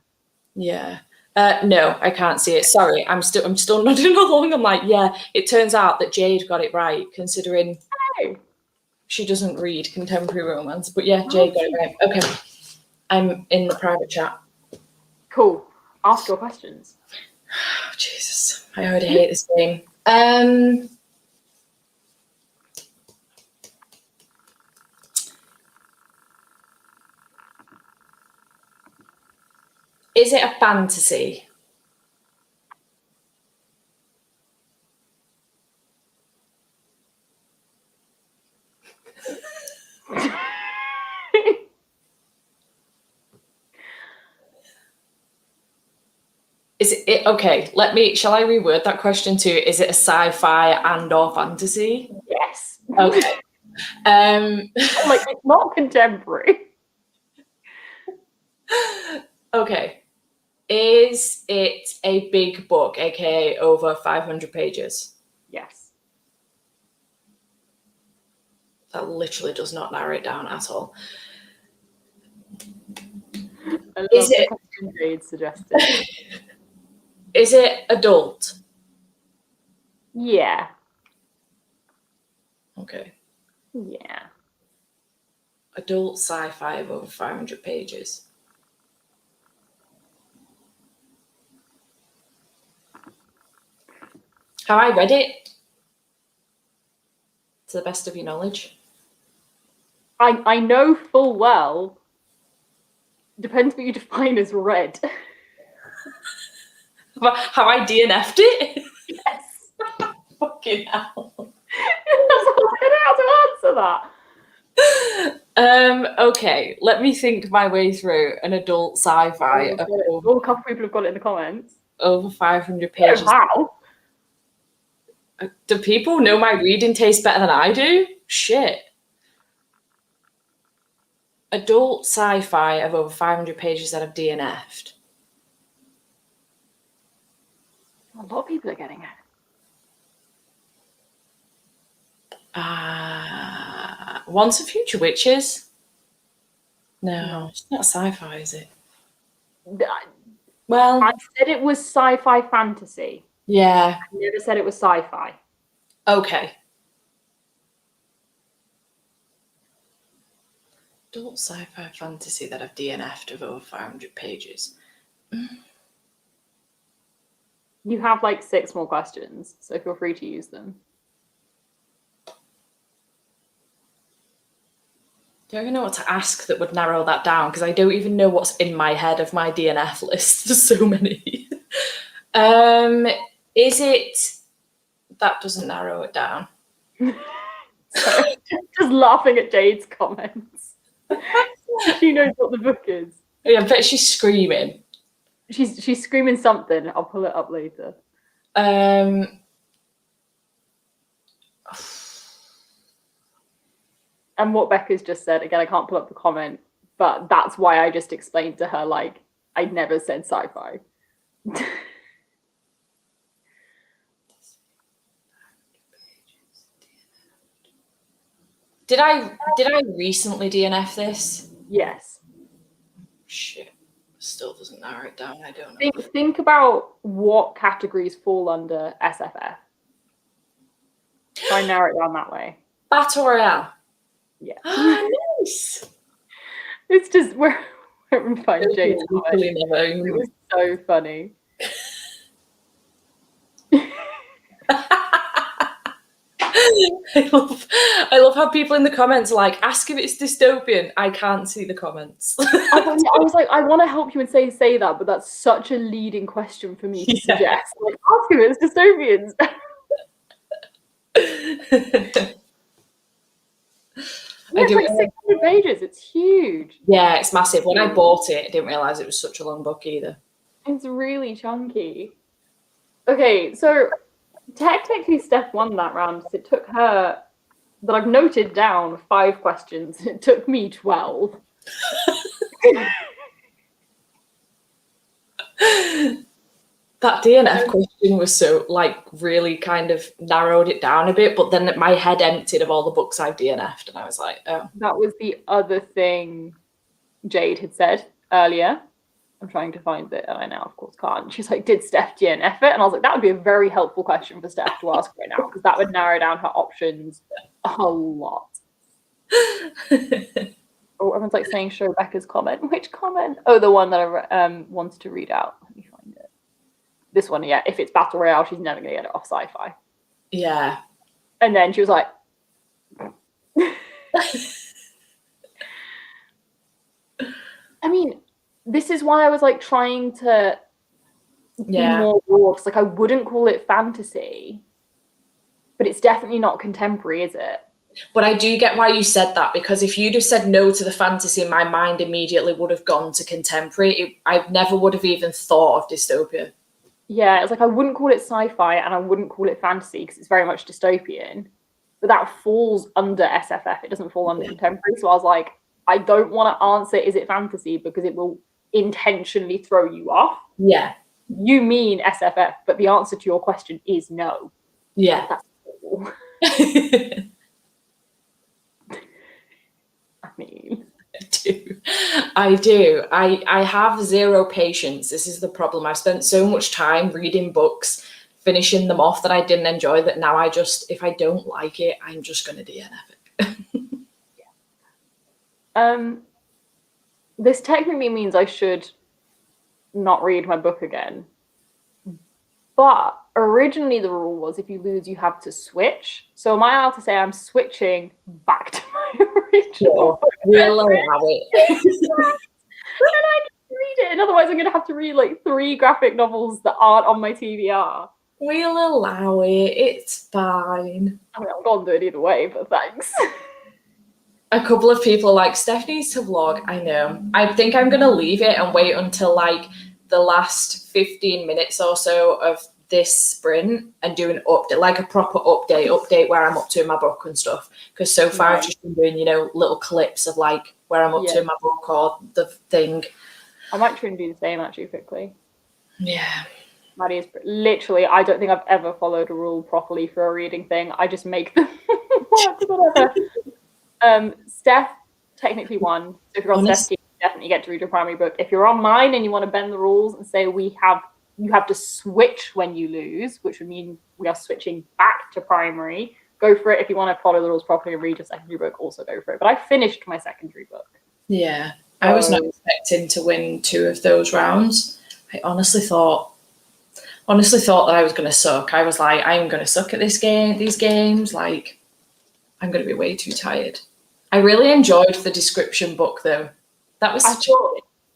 Yeah. No, I can't see it. Sorry, I'm still nodding along. I'm like, yeah. It turns out that Jade got it right, considering she doesn't read contemporary romance. But yeah, Jade got it right. Okay, I'm in the private chat. Cool. Ask your questions. Oh, Jesus, I already hate this game. Is it a fantasy? Is it okay? Shall I reword that question to? Is it a sci-fi and/or fantasy? Yes. Okay. Like it's not contemporary. Okay. Is it a big book, aka over 500 pages? Yes. That literally does not narrow it down at all. I love Is the it- question Jade suggested. Is it adult? Yeah. Okay. Yeah. Adult sci-fi of over 500 pages. Have I read it? To the best of your knowledge? I know full well. Depends what you define as read. Have I DNF'd it? Yes. Fucking hell. I don't know how to answer that. Okay, let me think my way through an adult sci-fi of A couple people have got it in the comments. over 500 Yeah, pages. how? Do people know my reading taste better than I do? Shit. Adult sci-fi of over 500 pages that I've DNF'd. A lot of people are getting it. Once and Future Witches? No, No. it's not sci-fi, is it? I Well, said it was sci-fi fantasy. yeah. I never said it was sci-fi. Okay. Adult sci-fi fantasy that I've DNF'd of over 500 pages. You have like 6 more questions, so feel free to use them. Don't even know what to ask that would narrow that down because I don't even know what's in my head of my DNF list. There's so many. Is it... That doesn't narrow it down. Sorry, just laughing at Jade's comments. She knows what the book is. Yeah, I bet she's screaming. She's screaming something. I'll pull it up later. And what Becca's just said, again, I can't pull up the comment, but that's why I just explained to her, like, I never said sci-fi. Did I recently DNF this? Yes. Shit. Still doesn't narrow it down. I don't know. Think about what categories fall under SFF. Try and narrow it down that way. Battle Royale. Yeah. Nice. It's just where we find Jade's comment. It was so funny. I love how people in the comments are like, ask if it's dystopian. I can't see the comments. I was like, I want to help you and say that, but that's such a leading question for me to suggest. Like, ask if it's dystopians. It's like 600 pages. It's huge. Yeah, it's massive. When I bought it, I didn't realise it was such a long book either. It's really chunky. Okay, so technically Steph won that round. So it took her, that I've noted down, 5 questions. It took me 12. That DNF question was so, like, really kind of narrowed it down a bit, but then my head emptied of all the books I've DNF'd, and I was like, oh. That was the other thing Jade had said earlier. I'm trying to find it, and I now, of course, can't. She's like, did Steph DNF it? And I was like, that would be a very helpful question for Steph to ask right now, because that would narrow down her options a lot. Oh, everyone's like saying, show Becca's comment. Which comment? Oh, the one that I wanted to read out. Let me find it. This one, yeah. If it's Battle Royale, she's never going to get it off sci-fi. Yeah. And then she was like... I mean, this is why I was like trying to be more broad. Like, I wouldn't call it fantasy, but it's definitely not contemporary, is it? But I do get why you said that, because if you'd have said no to the fantasy, my mind immediately would have gone to contemporary. I never would have even thought of dystopia. Yeah, it's like I wouldn't call it sci-fi and I wouldn't call it fantasy because it's very much dystopian. But that falls under SFF. It doesn't fall under contemporary. So I was like, I don't want to answer, is it fantasy? Because it will intentionally throw you off. Yeah. You mean SFF, but the answer to your question is no. Yeah. That's cool. I mean, I do. I have zero patience. This is the problem. I've spent so much time reading books, finishing them off that I didn't enjoy, that now I just, if I don't like it, I'm just going to DNF it. This technically means I should not read my book again. But originally the rule was if you lose, you have to switch. So am I allowed to say I'm switching back to my original book? We'll allow it. And I need to read it. And otherwise I'm going to have to read like 3 graphic novels that aren't on my TBR. We'll allow it. It's fine. I mean, I'm going to do it either way, but thanks. A couple of people are like, Steph needs to vlog. I know. I think I'm going to leave it and wait until like the last 15 minutes or so of this sprint and do an update, like a proper update where I'm up to in my book and stuff. Because so far I've just been doing, you know, little clips of like where I'm up to in my book or the thing. I might try and do the same actually quickly. Yeah. Maddie is literally, I don't think I've ever followed a rule properly for a reading thing. I just make them work, whatever. Steph technically won. So if you're on Steph's team, you definitely get to read your primary book. If you're on mine and you want to bend the rules and say you have to switch when you lose, which would mean we are switching back to primary, go for it. If you want to follow the rules properly and read your secondary book, also go for it. But I finished my secondary book. Yeah. I was not expecting to win 2 of those rounds. I honestly thought that I was going to suck. I was like, I'm going to suck at these games. Like, I'm going to be way too tired. I really enjoyed the description book, though. That was.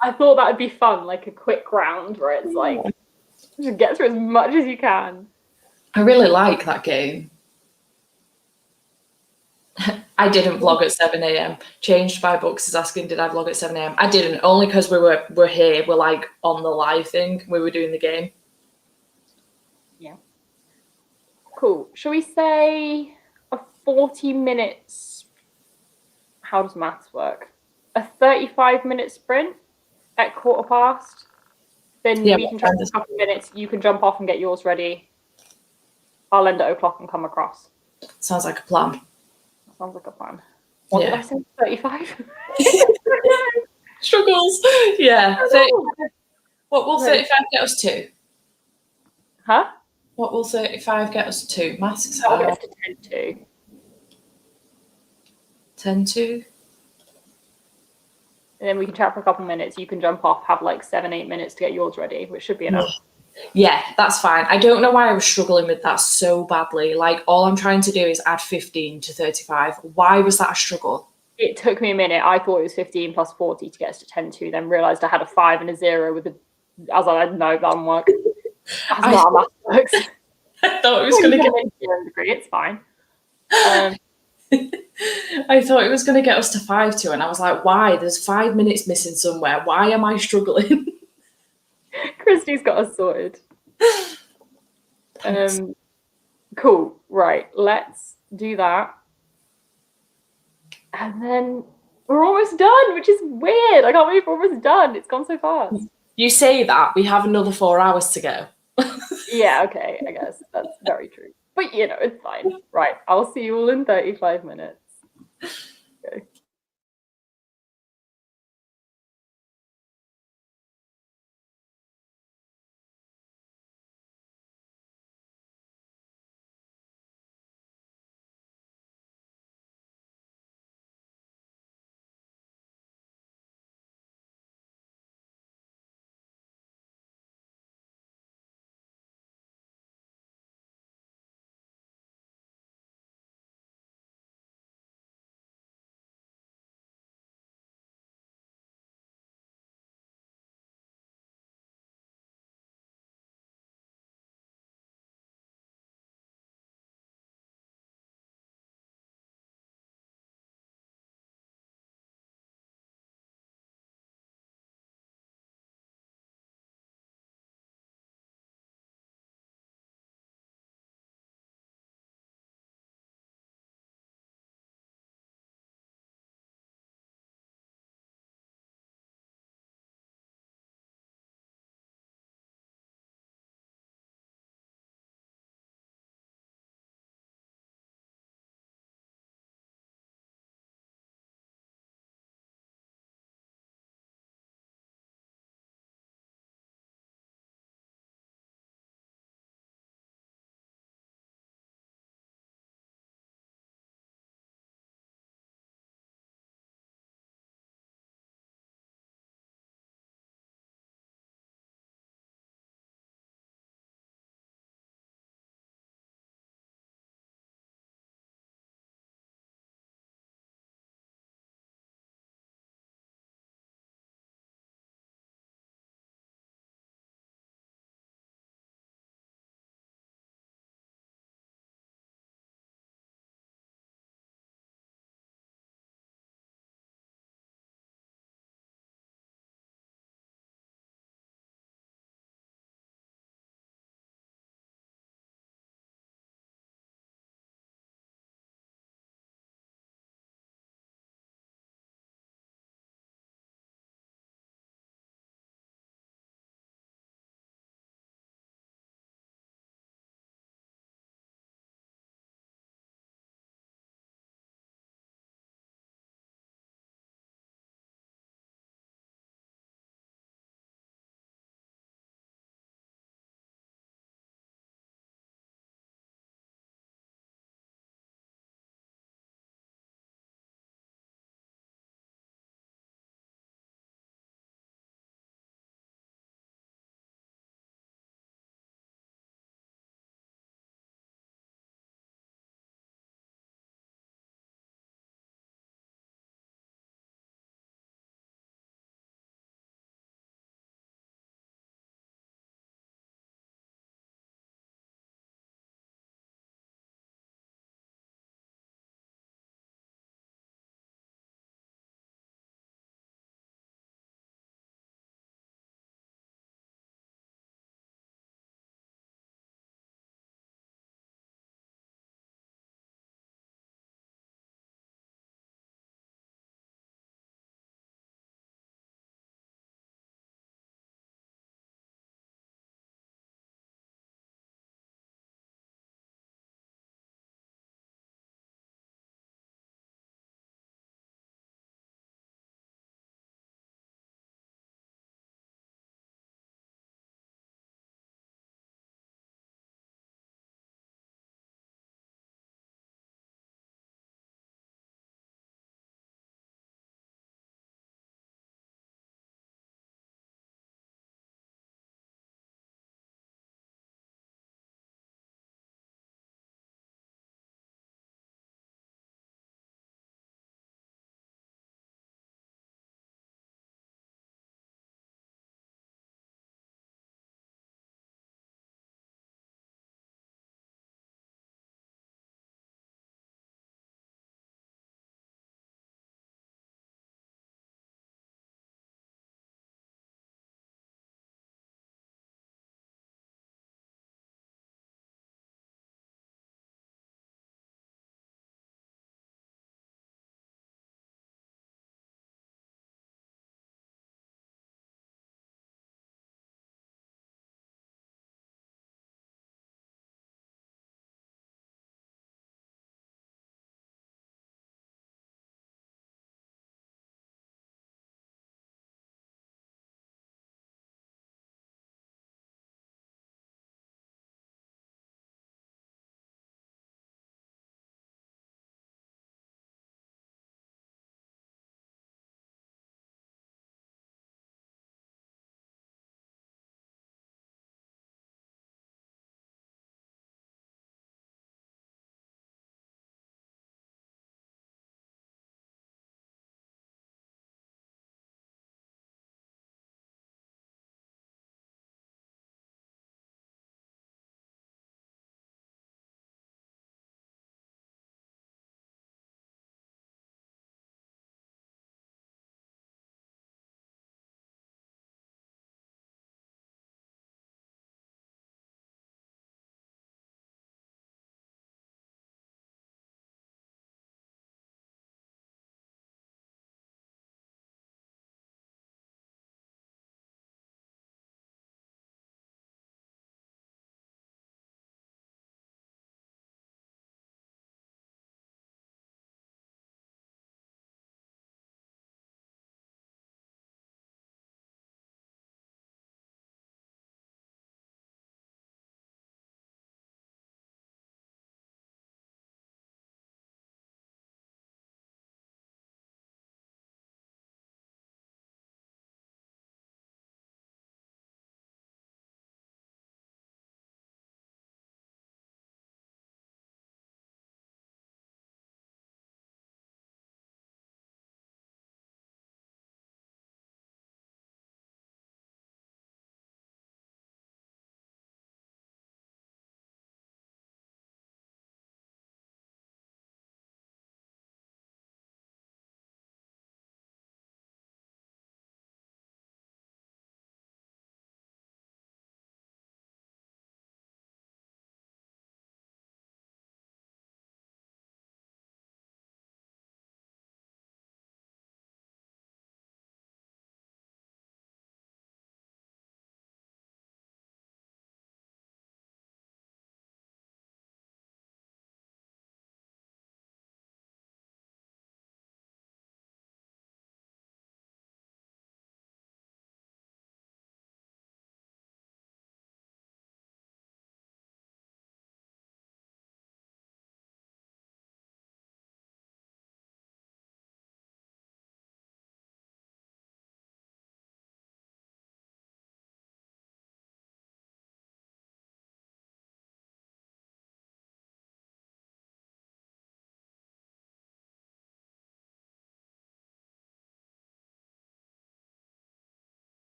I thought that would be fun, like a quick round where it's like, just get through as much as you can. I really like that game. I didn't vlog at 7 a.m. Changed by Books is asking, did I vlog at 7 a.m.? I didn't, only because we're here. We're like on the live thing. We were doing the game. Yeah. Cool. Shall we say a 40 minutes? How does maths work? A 35-minute sprint at 15:15. Then we can jump a couple of minutes. You can jump off and get yours ready. I'll end at 0:00 and come across. Sounds like a plan. Sounds like a plan. What did I say? 35? Struggles. Yeah. What will 35 get us to? Huh? What will 35 get us to? Maths is I'll hard. get us to 10 to? And then we can chat for a couple of minutes. You can jump off, have like 7-8 minutes to get yours ready, which should be enough. Yeah, that's fine. I don't know why I was struggling with that so badly. Like, all I'm trying to do is add 15 to 35. Why was that a struggle? It took me a minute. I thought it was 15 plus 40 to get us to 10-2, then realised I had a 5 and a 0 with a... I was like, no, that doesn't work. That's not how math works. I thought it was going to get... degree. It's fine. I thought it was going to get us to 5-2, and I was like, why? There's 5 minutes missing somewhere. Why am I struggling? Christy's got us sorted. Cool. Right. Let's do that. And then we're almost done, which is weird. I can't believe we're almost done. It's gone so fast. You say that. We have another 4 hours to go. Yeah, okay. I guess that's very true. But, you know, it's fine. Right. I'll see you all in 35 minutes. Okay.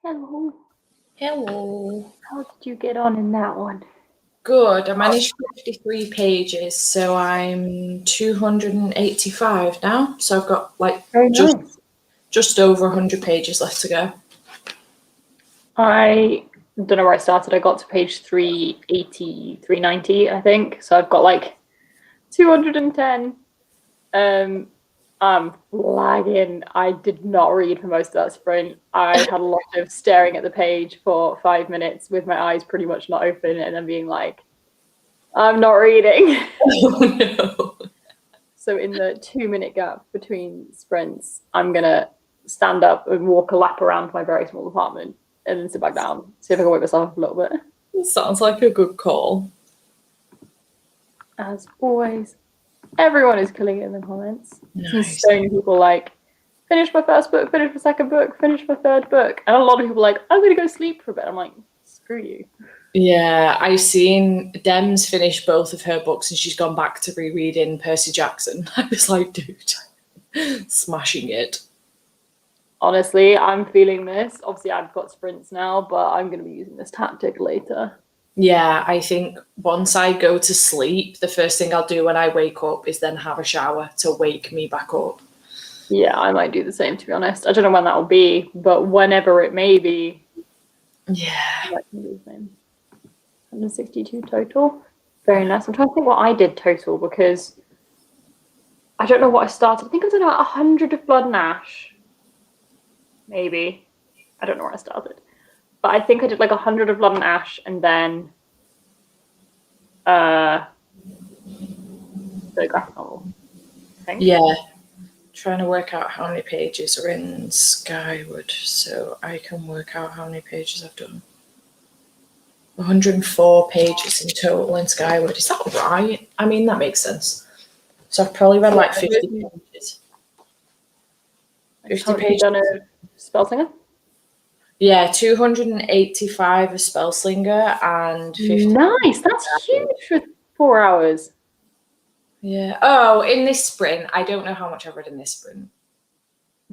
Hello. Hello. How did you get on in that one? Good. I managed 53 pages, so I'm 285 now. So I've got like Very nice. just over 100 pages left to go. I don't know where I started. I got to page 380, 390, I think. So I've got like 210. I'm lagging. I did not read for most of that sprint. I had a lot of staring at the page for 5 minutes with my eyes pretty much not open and then being like, I'm not reading. Oh no. So in the 2-minute gap between sprints, I'm going to stand up and walk a lap around my very small apartment and then sit back down, see if I can wake myself up a little bit. Sounds like a good call. As always, everyone is killing it in the comments. Nice. So many people like, finish my first book, finish my second book, finish my third book. And a lot of people are like, I'm going to go sleep for a bit. I'm like, screw you. Yeah, I've seen Dem's finish both of her books and she's gone back to rereading Percy Jackson. I was like, dude, smashing it. Honestly, I'm feeling this. Obviously, I've got sprints now, but I'm going to be using this tactic later. Yeah, I think once I go to sleep, the first thing I'll do when I wake up is then have a shower to wake me back up. Yeah, I might do the same, to be honest. I don't know when that will be, but whenever it may be. Yeah. I can do the same. 162 total. Very nice. I'm trying to think what I did total because I don't know what I started. I think I was about 100 of Blood and Ash. Maybe. I don't know where I started. But I think I did like 100 of Blood and Ash and then the graphic novel. I think. Yeah. Trying to work out how many pages are in Skyward so I can work out how many pages I've done. 104 pages in total in Skyward. Is that right? I mean, that makes sense. So I've probably read like 50 pages. 50 pages. Done a Spellslinger? Yeah, 285 of Spellslinger and 50. Nice, that's huge for 4 hours. Yeah. Oh, in this sprint, I don't know how much I've read in this sprint.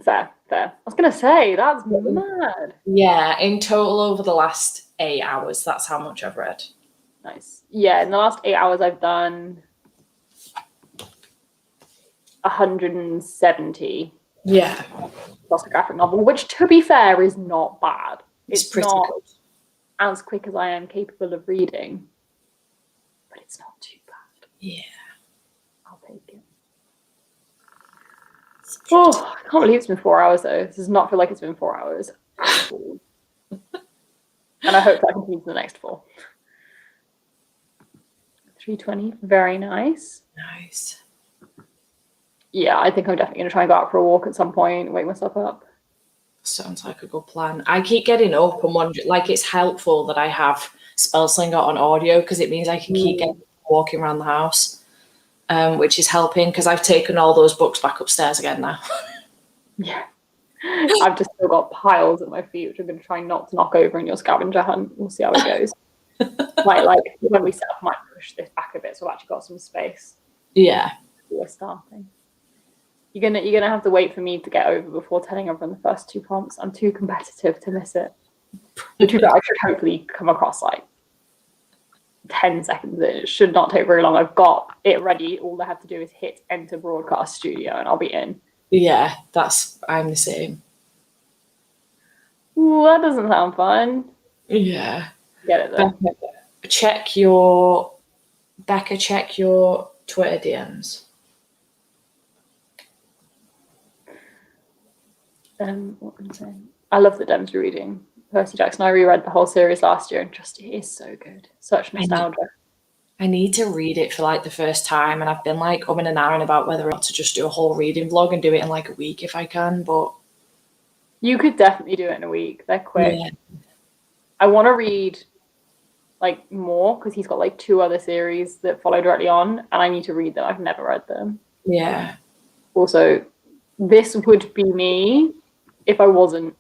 Fair. I was going to say, that's mad. Yeah, in total over the last 8 hours, that's how much I've read. Nice. Yeah, in the last 8 hours, I've done 170. Yeah. Plus a graphic novel, which, to be fair, is not bad. It's pretty not good. as quick as I am capable of reading, but it's not too bad. Yeah. I'll take it. Oh, I can't believe it's been 4 hours, though. This does not feel like it's been 4 hours at all. And I hope that continues in the next 4. 320, very nice. Nice. Yeah, I think I'm definitely going to try and go out for a walk at some point, wake myself up. Sounds like a good plan. I keep getting up and wondering, like, it's helpful that I have Spellslinger on audio because it means I can keep walking around the house, which is helping because I've taken all those books back upstairs again now. Yeah. I've just still got piles at my feet, which I'm going to try not to knock over in your scavenger hunt. We'll see how it goes. Might, like, when we set up, I might push this back a bit so I've actually got some space. Yeah. We're starting. You're gonna have to wait for me to get over before telling everyone the first 2 prompts. I'm too competitive to miss it. The two that I should hopefully come across like 10 seconds. It should not take very long. I've got it ready. All I have to do is hit enter broadcast studio and I'll be in. Yeah, I'm the same. Ooh, that doesn't sound fun. Yeah. Get it though. Check your Twitter DMs. What am I saying? I love the Dems reading Percy Jackson. I reread the whole series last year and just it is so good. Such nostalgia. I need to read it for like the first time, and I've been like umming and ahhing about whether or not to just do a whole reading vlog and do it in like a week if I can, but you could definitely do it in a week. They're quick. Yeah. I want to read like more because he's got like 2 other series that follow directly on, and I need to read them. I've never read them. Yeah. Also, this would be me if I wasn't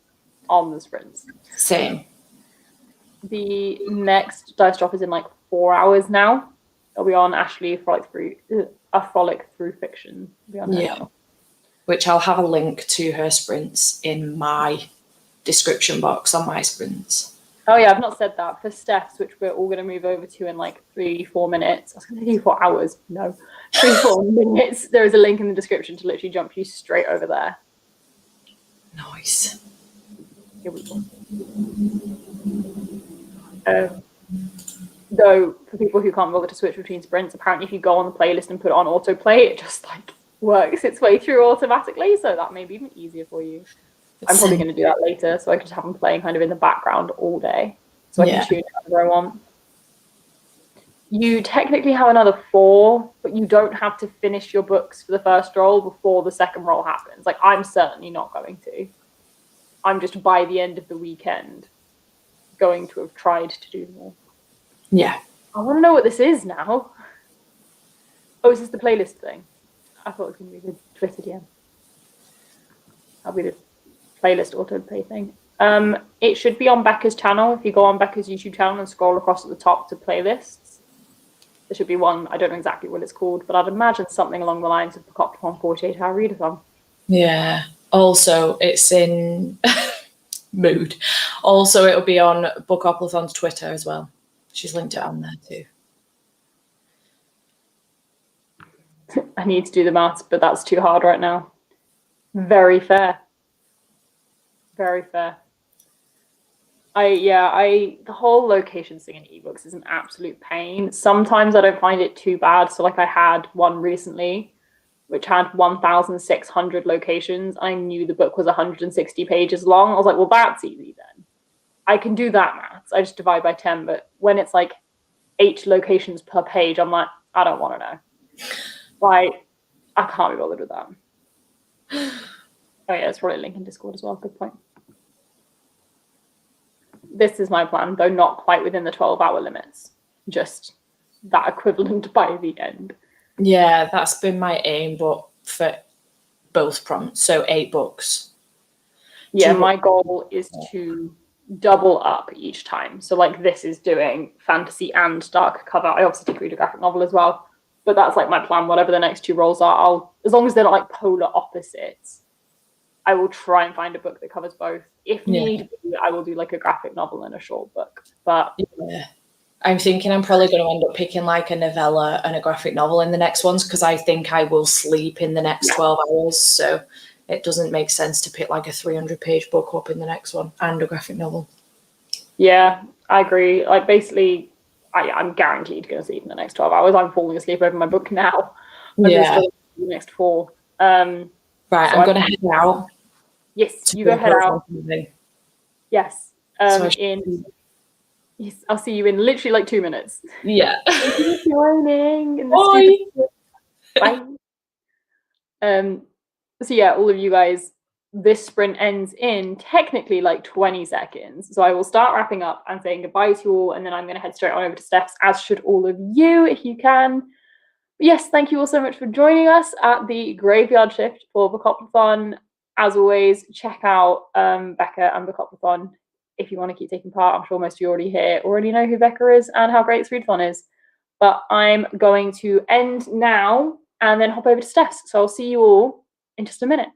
on the sprints. Same. The next dice drop is in like 4 hours now. It'll be on Ashley A Frolic Through Fiction. It'll be on her channel. Which I'll have a link to her sprints in my description box on my sprints. Oh yeah, I've not said that. For Steph's, which we're all going to move over to in like 3-4 minutes. I was going to say 4 hours. No, 3-4 minutes. There is a link in the description to literally jump you straight over there. Nice. Here we go. Though, for people who can't bother to switch between sprints, apparently if you go on the playlist and put it on autoplay, it just like works its way through automatically. So that may be even easier for you. I'm probably going to do that later, so I can just have them playing kind of in the background all day, so I can tune whenever I want. You technically have another 4, but you don't have to finish your books for the first roll before the second roll happens. Like, I'm certainly not going to. I'm just, by the end of the weekend, going to have tried to do more. Yeah. I want to know what this is now. Oh, is this the playlist thing? I thought it was going to be the Twitter DM. That'll be the playlist autoplay thing. It should be on Becca's channel. If you go on Becca's YouTube channel and scroll across at the top to playlists, there should be one. I don't know exactly what it's called, but I'd imagine something along the lines of BOOKOPLATHON 48-hour readathon. Yeah. Also, it's in mood. Also, it'll be on BOOKOPLATHON's Twitter as well. She's linked it on there too. I need to do the maths, but that's too hard right now. Very fair. Very fair. The whole location thing in ebooks is an absolute pain. Sometimes I don't find it too bad. So like I had one recently, which had 1,600 locations. I knew the book was 160 pages long. I was like, well, that's easy then. I can do that maths. I just divide by 10. But when it's like 8 locations per page, I'm like, I don't want to know. Like, I can't be bothered with that. Oh yeah, it's probably a link in Discord as well. Good point. This is my plan, though not quite within the 12-hour limits. Just that equivalent by the end. Yeah, that's been my aim, but for both prompts, so 8 books. Yeah, my goal is to double up each time. So like this is doing fantasy and dark cover. I obviously did read a graphic novel as well, but that's like my plan. Whatever the next 2 rolls are, as long as they're not like polar opposites, I will try and find a book that covers both. If need be, I will do like a graphic novel and a short book. But yeah, I'm thinking I'm probably going to end up picking like a novella and a graphic novel in the next ones because I think I will sleep in the next 12 hours. So it doesn't make sense to pick like a 300-page book up in the next one and a graphic novel. Yeah, I agree. Like basically, I'm guaranteed going to sleep in the next 12 hours. I'm falling asleep over my book now. Yeah. The next 4. Right, so I'm going to head out. Yes, you go head out. Yes. So Yes, I'll see you in literally like 2 minutes. Yeah. Joining in Bye. Bye. So yeah, all of you guys, this sprint ends in technically like 20 seconds. So I will start wrapping up and saying goodbye to you all, and then I'm going to head straight on over to Steph's, as should all of you if you can. But yes, thank you all so much for joining us at the graveyard shift for BOOKOPLATHON. As always, check out Becca and BOOKOPLATHON if you want to keep taking part. I'm sure most of you already know who Becca is and how great this readathon is. But I'm going to end now and then hop over to Steph's. So I'll see you all in just a minute.